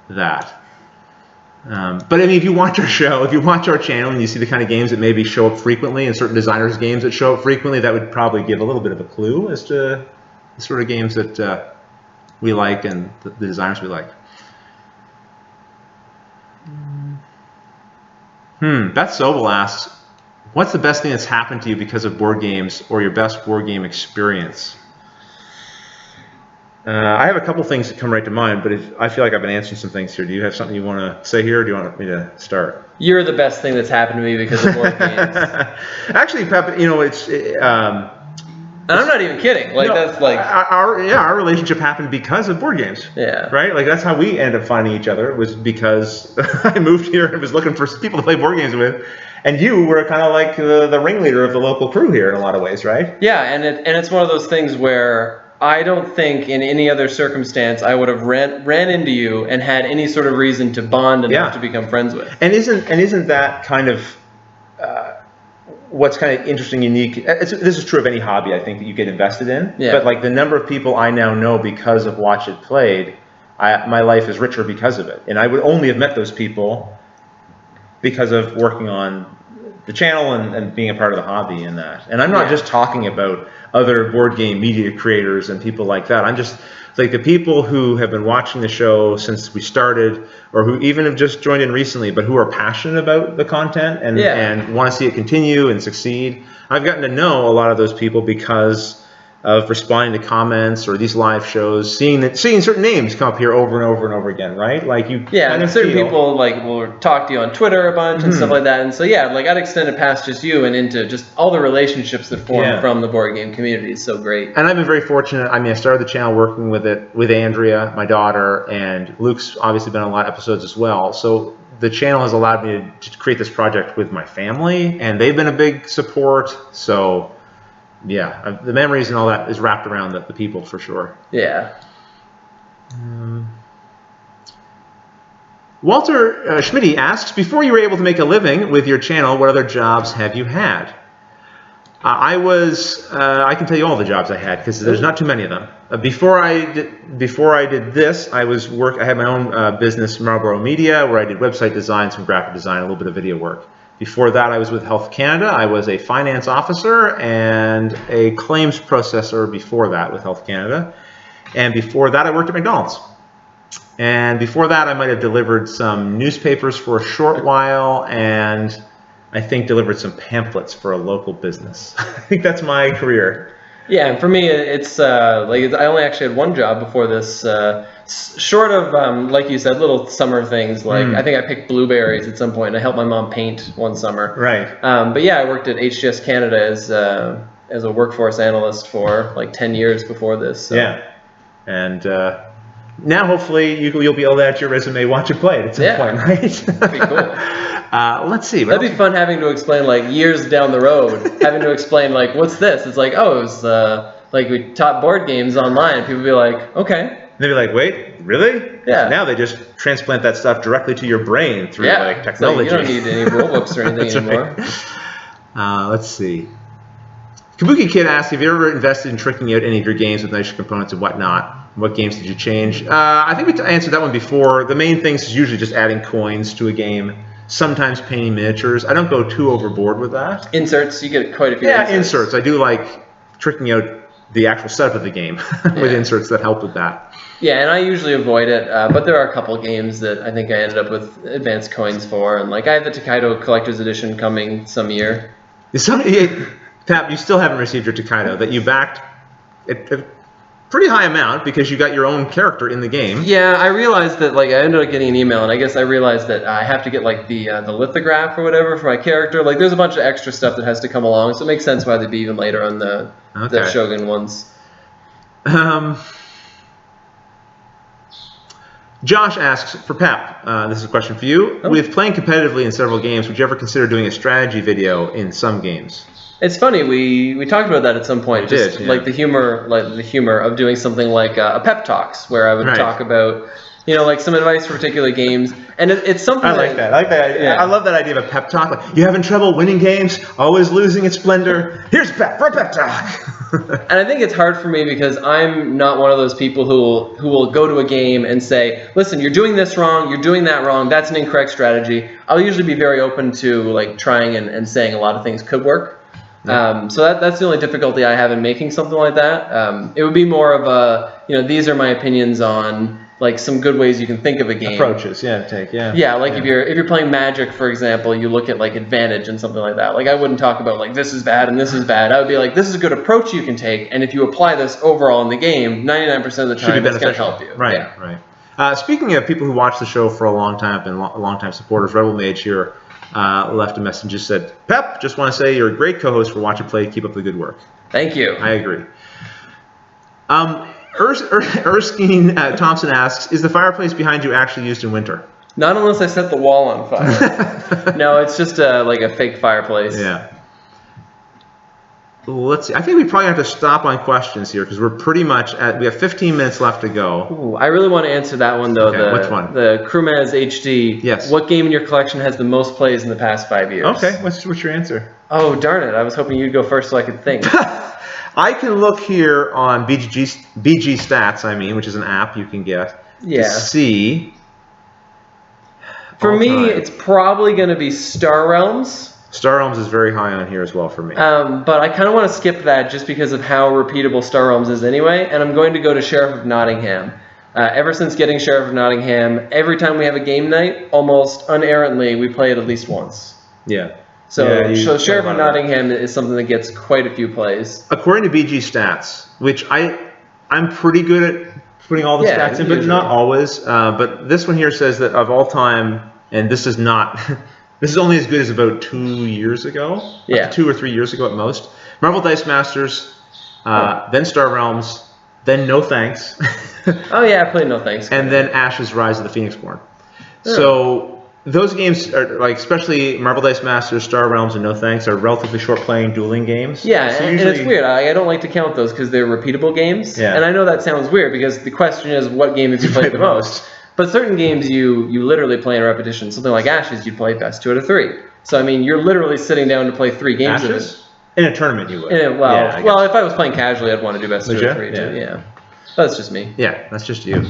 that. But I mean, if you watch our show, if you watch our channel and you see the kind of games that maybe show up frequently and certain designers' games that show up frequently, that would probably give a little bit of a clue as to the sort of games that we like and the designers we like. Beth Sobel asks, what's the best thing that's happened to you because of board games or your best board game experience? I have a couple things that come right to mind, but I feel like I've been answering some things here. Do you have something you want to say here, or do you want me to start? You're the best thing that's happened to me because of board games. Actually, Pep, And I'm not even kidding. Like, no, that's like our relationship happened because of board games. Yeah. Right? Like, that's how we ended up finding each other, was because I moved here and was looking for people to play board games with. And you were kind of like the ringleader of the local crew here in a lot of ways, right? Yeah, and it's one of those things where I don't think in any other circumstance I would have ran into you and had any sort of reason to bond enough to become friends with. And isn't that kind of what's kind of interesting, unique? This is true of any hobby, I think, that you get invested in. Yeah. But like the number of people I now know because of Watch It Played, my life is richer because of it. And I would only have met those people because of working on the channel and being a part of the hobby and that. And I'm not just talking about other board game media creators and people like that. I'm just like the people who have been watching the show since we started, or who even have just joined in recently, but who are passionate about the content and want to see it continue and succeed. I've gotten to know a lot of those people because of responding to comments or these live shows, seeing certain names come up here over and over and over again, right? Like you. Yeah, and certain people like will talk to you on Twitter a bunch and stuff like that. And so like I'd extend it past just you and into just all the relationships that form from the board game community. It's so great. And I've been very fortunate. I mean, I started the channel working with Andrea, my daughter, and Luke's obviously been on a lot of episodes as well. So the channel has allowed me to create this project with my family, and they've been a big support. So. Yeah, the memories and all that is wrapped around the people for sure. Yeah. Walter Schmitty asks, before you were able to make a living with your channel, what other jobs have you had? I can tell you all the jobs I had because there's not too many of them. Before I did this, I had my own business, Marlboro Media, where I did website design, some graphic design, a little bit of video work. Before that, I was with Health Canada. I was a finance officer and a claims processor before that with Health Canada. And before that, I worked at McDonald's. And before that, I might have delivered some newspapers for a short while, and I think delivered some pamphlets for a local business. I think that's my career. Yeah, and for me, it's like I only actually had one job before this. Short of, like you said, little summer things. Like I think I picked blueberries at some point, and I helped my mom paint one summer. Right. But yeah, I worked at HGS Canada as a workforce analyst for like 10 years before this. So. Yeah, and now hopefully you'll be able to add your resume, Watch It Played at some point, right? That'd be cool. Let's see. That'd be fun having to explain like years down the road, having to explain like, what's this? It's like, oh, it was like we taught board games online. And people would be like, okay. They'd be like, wait, really? Yeah. Now they just transplant that stuff directly to your brain through like technology. So you don't need any rule books or anything anymore. Right. Let's see. Kabuki Kid asks, have you ever invested in tricking out any of your games with nicer components and whatnot? What games did you change? I think we answered that one before. The main things is usually just adding coins to a game. Sometimes painting miniatures. I don't go too overboard with that. Inserts, you get quite a few inserts. I do like tricking out the actual setup of the game with inserts that help with that. Yeah, and I usually avoid it, but there are a couple games that I think I ended up with advanced coins for, and like I have the Takedo Collector's Edition coming some year. Pap, you still haven't received your Takedo that you backed a pretty high amount because you got your own character in the game. Yeah, I realized that like I ended up getting an email, and I guess I realized that I have to get like the lithograph or whatever for my character. Like there's a bunch of extra stuff that has to come along, so it makes sense why they'd be even later on the Shogun ones. Josh asks, for Pep, this is a question for you. With playing competitively in several games, would you ever consider doing a strategy video in some games? It's funny, we talked about that at some point. Like the humor of doing something like a pep talks, where I would talk about, like some advice for particular games, and it's something. I like that. I like that idea. Yeah. I love that idea of a pep talk. Like, you having trouble winning games, always losing its splendor. Here's Pep for a pep talk. And I think it's hard for me because I'm not one of those people who will go to a game and say, listen, you're doing this wrong, you're doing that wrong, that's an incorrect strategy. I'll usually be very open to like trying and saying a lot of things could work. Yeah. So that's the only difficulty I have in making something like that. It would be more of a, these are my opinions on like some good ways you can think of a game. Approaches, to take, Yeah, like if you're playing Magic, for example, you look at like advantage and something like that. Like I wouldn't talk about like this is bad and this is bad. I would be like, this is a good approach you can take, and if you apply this overall in the game, 99% of the time it's going to help you. Right, right. Speaking of people who watch the show for a long time, have been long-time supporters, Rebel Mage here left a message and just said, Pep, just want to say you're a great co-host for Watch It Play. Keep up the good work. Thank you. I agree. Erskine Thompson asks, is the fireplace behind you actually used in winter? Not unless I set the wall on fire. No, it's just like a fake fireplace. Yeah. Let's see. I think we probably have to stop on questions here because we're pretty much we have 15 minutes left to go. Ooh, I really want to answer that one though. Okay, which one? The Crewmaz HD. Yes. What game in your collection has the most plays in the past 5 years? Okay, what's your answer? Oh, darn it. I was hoping you'd go first so I could think. I can look here on BG Stats, which is an app you can get to see. For me, it's probably going to be Star Realms. Star Realms is very high on here as well for me. But I kind of want to skip that just because of how repeatable Star Realms is anyway, and I'm going to go to Sheriff of Nottingham. Ever since getting Sheriff of Nottingham, every time we have a game night, almost unerrantly, we play it at least once. Yeah. So Sheriff of Nottingham is something that gets quite a few plays. According to BG Stats, which I'm pretty good at putting all the stats in, but not always. But this one here says that of all time, and this is not... This is only as good as about 2 years ago. Yeah. 2 or 3 years ago at most. Marvel Dice Masters, then Star Realms, then No Thanks. Oh yeah, I played No Thanks. And then Ash's Rise of the Phoenixborn. Yeah. So those games are like, especially Marvel Dice Masters, Star Realms, and No Thanks are relatively short playing dueling games. Yeah, so and it's weird. I don't like to count those because they're repeatable games. Yeah. And I know that sounds weird because the question is, what game have you played the most? But certain games you literally play in repetition. Something like Ashes, you'd play best 2 out of 3. So I mean, you're literally sitting down to play 3 games Ashes? of it. In a tournament, you would. Well, if I was playing casually, I'd want to do best 2 out of 3 too. Yeah. That's just me. Yeah, that's just you.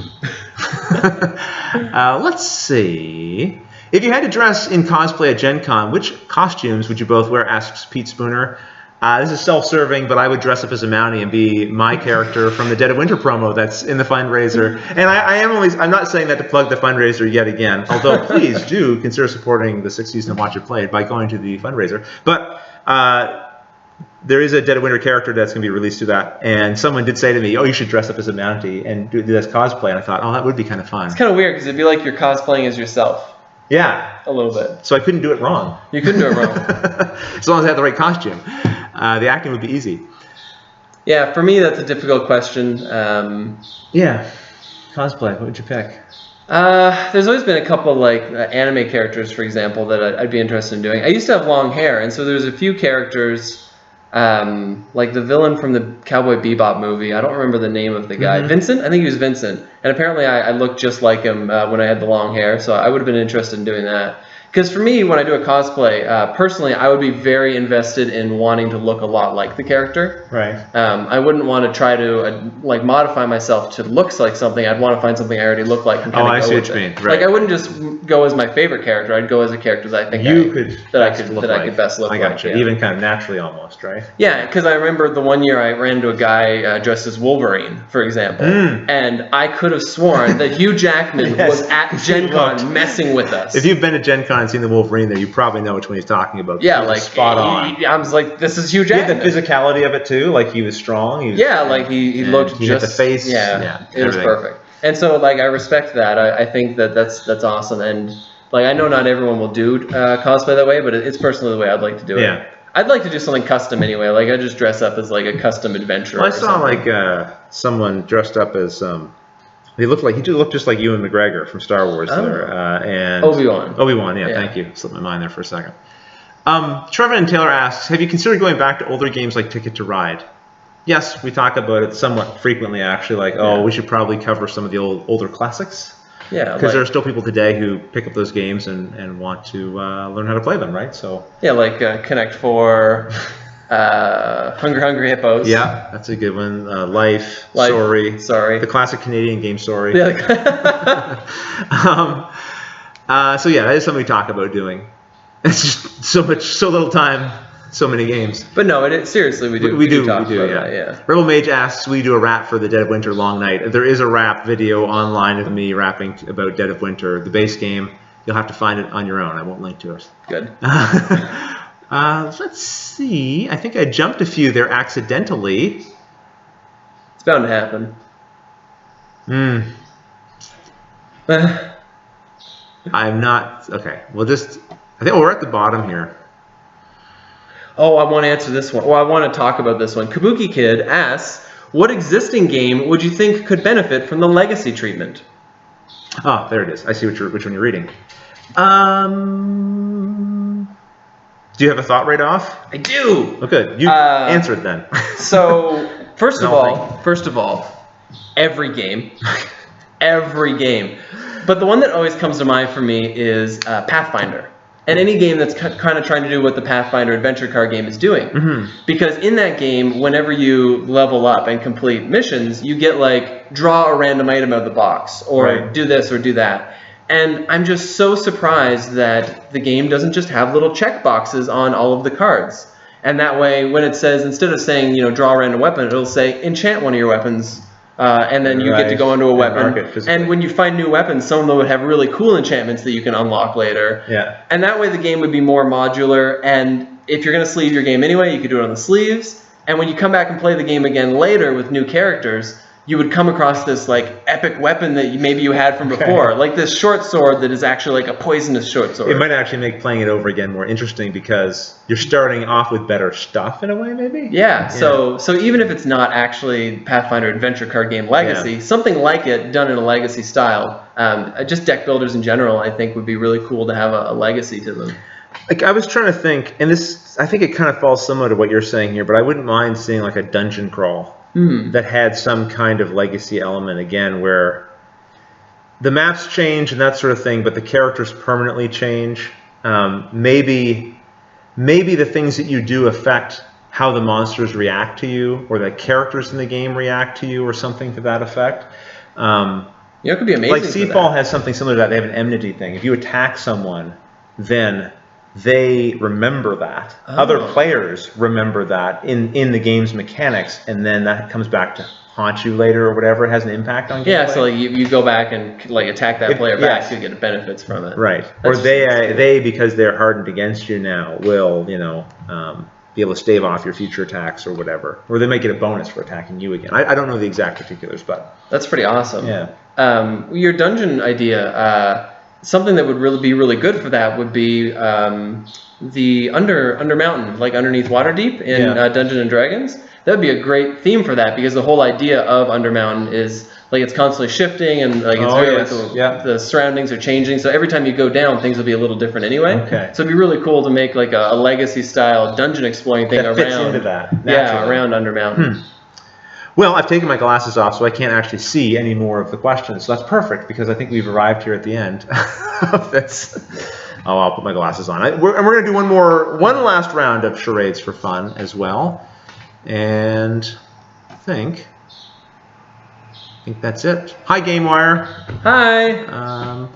Let's see. If you had to dress in cosplay at Gen Con, which costumes would you both wear? Asks Pete Spooner. This is self-serving, but I would dress up as a Mountie and be my character from the Dead of Winter promo that's in the fundraiser. And I'm not saying that to plug the fundraiser yet again, although please do consider supporting the 6th season of Watch It Play by going to the fundraiser. But there is a Dead of Winter character that's going to be released to that, and someone did say to me, oh, you should dress up as a Mountie and do this cosplay, and I thought, oh, that would be kind of fun. It's kind of weird, because it'd be like you're cosplaying as yourself. Yeah. A little bit. So I couldn't do it wrong. You couldn't do it wrong. As long as I had the right costume. The acting would be easy. Yeah, for me, that's a difficult question. Yeah. Cosplay, what would you pick? There's always been a couple like anime characters, for example, that I'd be interested in doing. I used to have long hair, and so there's a few characters, like the villain from the Cowboy Bebop movie. I don't remember the name of the guy. Mm-hmm. Vincent? I think he was Vincent. And apparently I looked just like him when I had the long hair, so I would have been interested in doing that. Because for me, when I do a cosplay, personally, I would be very invested in wanting to look a lot like the character. Right. I wouldn't want to try to like modify myself to look like something. I'd want to find something I already look like. And I see what you mean. Right. Like I wouldn't just go as my favorite character. I'd go as a character that I think I could best look like. I got you. Yeah. Even kind of naturally, almost, right? Yeah, because I remember the one year I ran into a guy dressed as Wolverine, for example, and I could have sworn that Hugh Jackman was at Gen Con messing with us. If you've been to Gen Con and seen the Wolverine there, you probably know which one he's talking about. Yeah, like spot on. I was like, this is Hugh Jackman. He had the physicality of it too, like he was strong. He looked he just had the face. Yeah, it was perfect. And so like I respect that. I think that's awesome. And like I know not everyone will do cosplay that way, but it's personally the way I'd like to do it. Yeah. I'd like to do something custom anyway. Like I just dress up as like a custom adventurer. Well, I saw like someone dressed up as he looked just like Ewan McGregor from Star Wars there, and Obi-Wan, yeah, thank you. Slipped my mind there for a second. Trevor and Taylor asks, have you considered going back to older games like Ticket to Ride? Yes, we talk about it somewhat frequently, actually. Like, we should probably cover some of the older classics. Yeah, because there are still people today who pick up those games and want to learn how to play them, right? So yeah, like Connect 4. Hungry Hippos. Yeah, that's a good one. Life. Sorry. The classic Canadian game, Sorry. Yeah. So yeah, that is something we talk about doing. It's just so little time, so many games. But no, seriously, we do. We do talk about that, yeah. Rebel Mage asks, will you do a rap for the Dead of Winter Long Night? There is a rap video online of me rapping about Dead of Winter, the base game. You'll have to find it on your own. I won't link to it. Good. Let's see. I think I jumped a few there accidentally. It's bound to happen. I'm not... Okay, we'll just... I think we're at the bottom here. Oh, I want to answer this one. Well, I want to talk about this one. Kabuki Kid asks, what existing game would you think could benefit from the legacy treatment? Ah, there it is. I see which one you're reading. Do you have a thought right off? I do. Oh, good. You answer it then. So, first of all, every game. Every game. But the one that always comes to mind for me is Pathfinder. And any game that's kind of trying to do what the Pathfinder adventure card game is doing. Mm-hmm. Because in that game, whenever you level up and complete missions, you get like, draw a random item out of the box, or do this or do that. And I'm just so surprised that the game doesn't just have little check boxes on all of the cards. And that way, when it says, instead of saying, draw a random weapon, it'll say, enchant one of your weapons. And then you get to go into a weapon. And when you find new weapons, some of them would have really cool enchantments that you can unlock later. Yeah. And that way the game would be more modular. And if you're going to sleeve your game anyway, you could do it on the sleeves. And when you come back and play the game again later with new characters, you would come across this like epic weapon that maybe you had from before, like this short sword that is actually like a poisonous short sword. It might actually make playing it over again more interesting because you're starting off with better stuff in a way, maybe. Yeah. So even if it's not actually Pathfinder Adventure Card Game Legacy, something like it done in a legacy style, just deck builders in general, I think would be really cool to have a legacy to them. Like I was trying to think, and this I think it kind of falls similar to what you're saying here, but I wouldn't mind seeing like a dungeon crawl. That had some kind of legacy element again, where the maps change and that sort of thing, but the characters permanently change. Maybe the things that you do affect how the monsters react to you, or the characters in the game react to you, or something to that effect. It could be amazing. Like Seafall has something similar to that. They have an enmity thing. If you attack someone, then they remember that. Other players remember that in the game's mechanics, and then that comes back to haunt you later or whatever. It has an impact on gameplay. Yeah, so like you go back and like attack that player back, so you get benefits from it. Right. Or they because they're hardened against you now will be able to stave off your future attacks or whatever. Or they might get a bonus for attacking you again. I don't know the exact particulars, but that's pretty awesome. Yeah. Your dungeon idea. Something that would really be really good for that would be the under mountain, like underneath Waterdeep in Dungeons and Dragons. That would be a great theme for that, because the whole idea of Undermountain is like it's constantly shifting and like it's the surroundings are changing. So every time you go down, things will be a little different anyway. Okay. So it'd be really cool to make like a legacy style dungeon exploring thing that fits into that. Around Undermountain. Well, I've taken my glasses off, so I can't actually see any more of the questions. So that's perfect, because I think we've arrived here at the end of this. Oh, I'll put my glasses on. We're going to do one last round of charades for fun as well. And I think that's it. Hi, GameWire. Hi.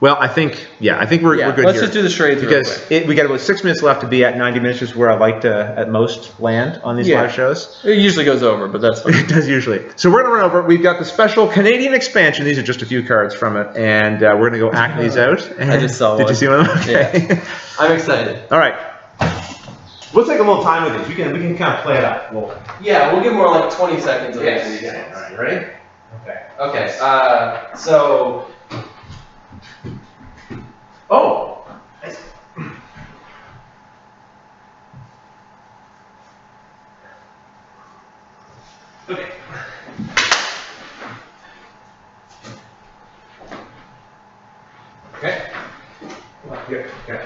Well, I think we're good. Let's just do the charades because we got about 6 minutes left to be at 90 minutes, is where I like to at most land on these live shows. It usually goes over, but that's fine. It does usually. So we're gonna run over. We've got the special Canadian expansion. These are just a few cards from it, and we're gonna go act these out. I just saw one. Did you see one of them? Okay. Yeah. I'm excited. All right. We'll take a little time with these. We can kind of play it up. We'll give more like 20 seconds of these. All right, you ready? Okay. Okay. So. Oh. Nice. Okay. Okay. Come on, here. Okay. Here.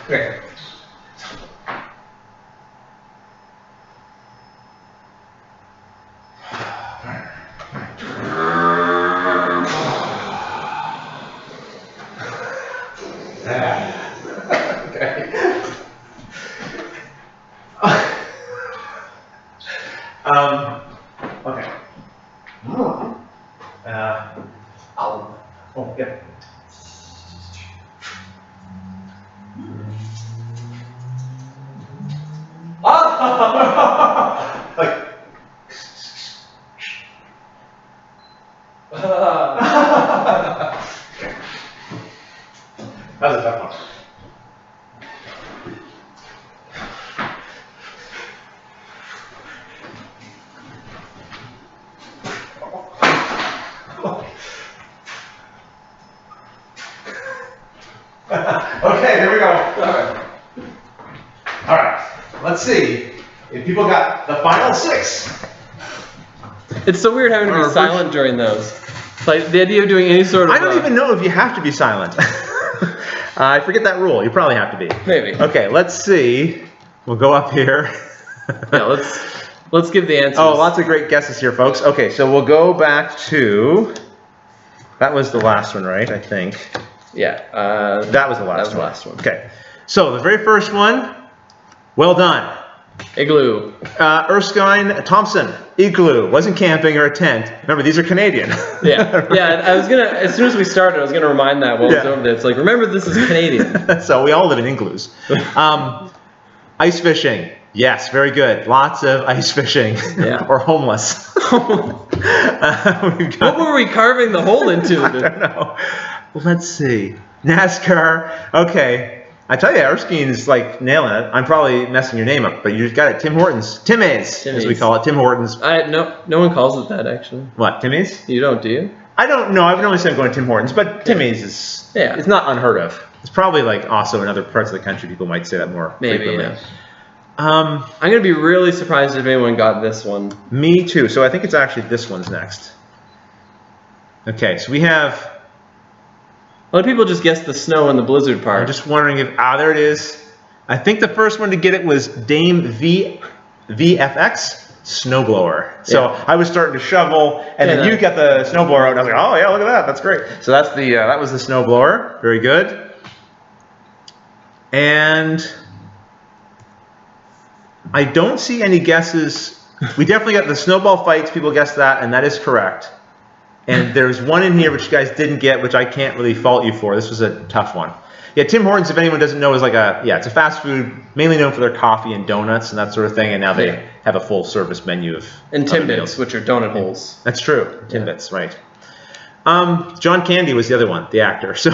Okay. Okay. Oh, yeah. Like. That was a tough one. Okay, here we go. All right. Let's see if people got the final 6. It's so weird having to be silent during those. Like the idea of doing any sort of. I don't even know if you have to be silent. I forget that rule. You probably have to be. Maybe. Okay, let's see. We'll go up here. Yeah, let's give the answers. Oh, lots of great guesses here, folks. Okay, so we'll go back to. That was the last one, right? I think. Yeah. That was the last one. Okay. So the very first one. Well done. Igloo. Erskine Thompson. Igloo. Wasn't camping or a tent. Remember, these are Canadian. Yeah. Yeah. I was gonna. As soon as we started, I was gonna remind that while it's over there. It's like, remember, this is Canadian. So we all live in igloos. Ice fishing. Yes, very good. Lots of ice fishing. Yeah. Or homeless. What were we carving the hole into? I don't know. Let's see. NASCAR. Okay. I tell you, Erskine is like nailing it. I'm probably messing your name up, but you got it. Tim Hortons. Timmy's, as we call it. Tim Hortons. No one calls it that, actually. What, Timmy's? You don't, do you? I don't know. I've only said I'm going to Tim Hortons, but Timmy's is it's not unheard of. It's probably like also in other parts of the country people might say that more frequently. Yeah. I'm going to be really surprised if anyone got this one. Me too. So I think it's actually this one's next. Okay, so we have... A lot of people just guessed the snow and the blizzard part. I'm just wondering if... there it is. I think the first one to get it was Dame VFX Snowblower. So I was starting to shovel, and then you got the snowblower out, and I was like, oh yeah, look at that, that's great. So that's the that was the snowblower. Very good. And I don't see any guesses. We definitely got the snowball fights. People guessed that, and that is correct. And there's one in here which you guys didn't get, which I can't really fault you for. This was a tough one. Yeah, Tim Hortons, if anyone doesn't know, is like it's a fast food, mainly known for their coffee and donuts and that sort of thing. And now they have a full service menu of and Timbits, which are donut holes. That's true. Timbits, right. John Candy was the other one, the actor. So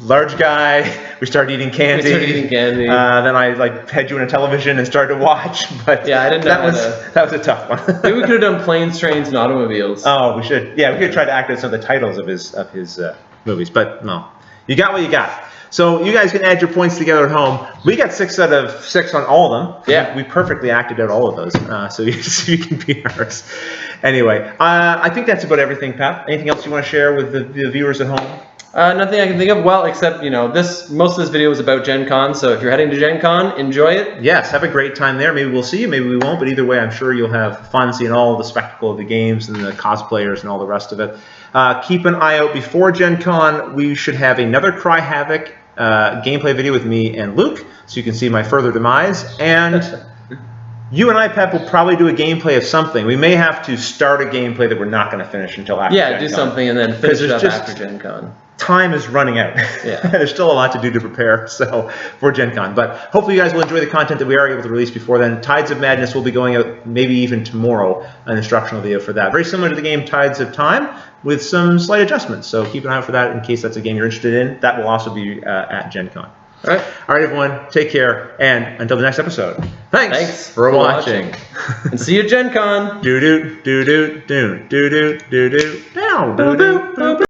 large guy, we started eating candy. Then I had you in a television and started to watch. But yeah, I didn't know that was a tough one. Maybe we could have done planes, trains, and automobiles. Oh, we should. Yeah, we could try to act out some of the titles of his movies, but no. You got what you got. So you guys can add your points together at home. We got 6 out of 6 on all of them. Yeah. We perfectly acted out all of those. So you can beat ours. Anyway, I think that's about everything, Pep. Anything else you want to share with the viewers at home? Nothing I can think of. Well, except, most of this video is about Gen Con. So if you're heading to Gen Con, enjoy it. Yes, have a great time there. Maybe we'll see you, maybe we won't. But either way, I'm sure you'll have fun seeing all the spectacle of the games and the cosplayers and all the rest of it. Keep an eye out before Gen Con. We should have another Cry Havoc gameplay video with me and Luke, so you can see my further demise. And you and I, Pep, will probably do a gameplay of something. We may have to start a gameplay that we're not going to finish until after Gen Con. Yeah, do something and then finish it up after Gen Con. Time is running out. Yeah. There's still a lot to do to prepare for Gen Con. But hopefully you guys will enjoy the content that we are able to release before then. Tides of Madness will be going out maybe even tomorrow, an instructional video for that. Very similar to the game Tides of Time with some slight adjustments. So keep an eye out for that in case that's a game you're interested in. That will also be at Gen Con. All right, everyone. Take care. And until the next episode, thanks for watching. And see you at Gen Con. Do-do, do-do, do-do, do-do, do-do, down, do-do, do-do.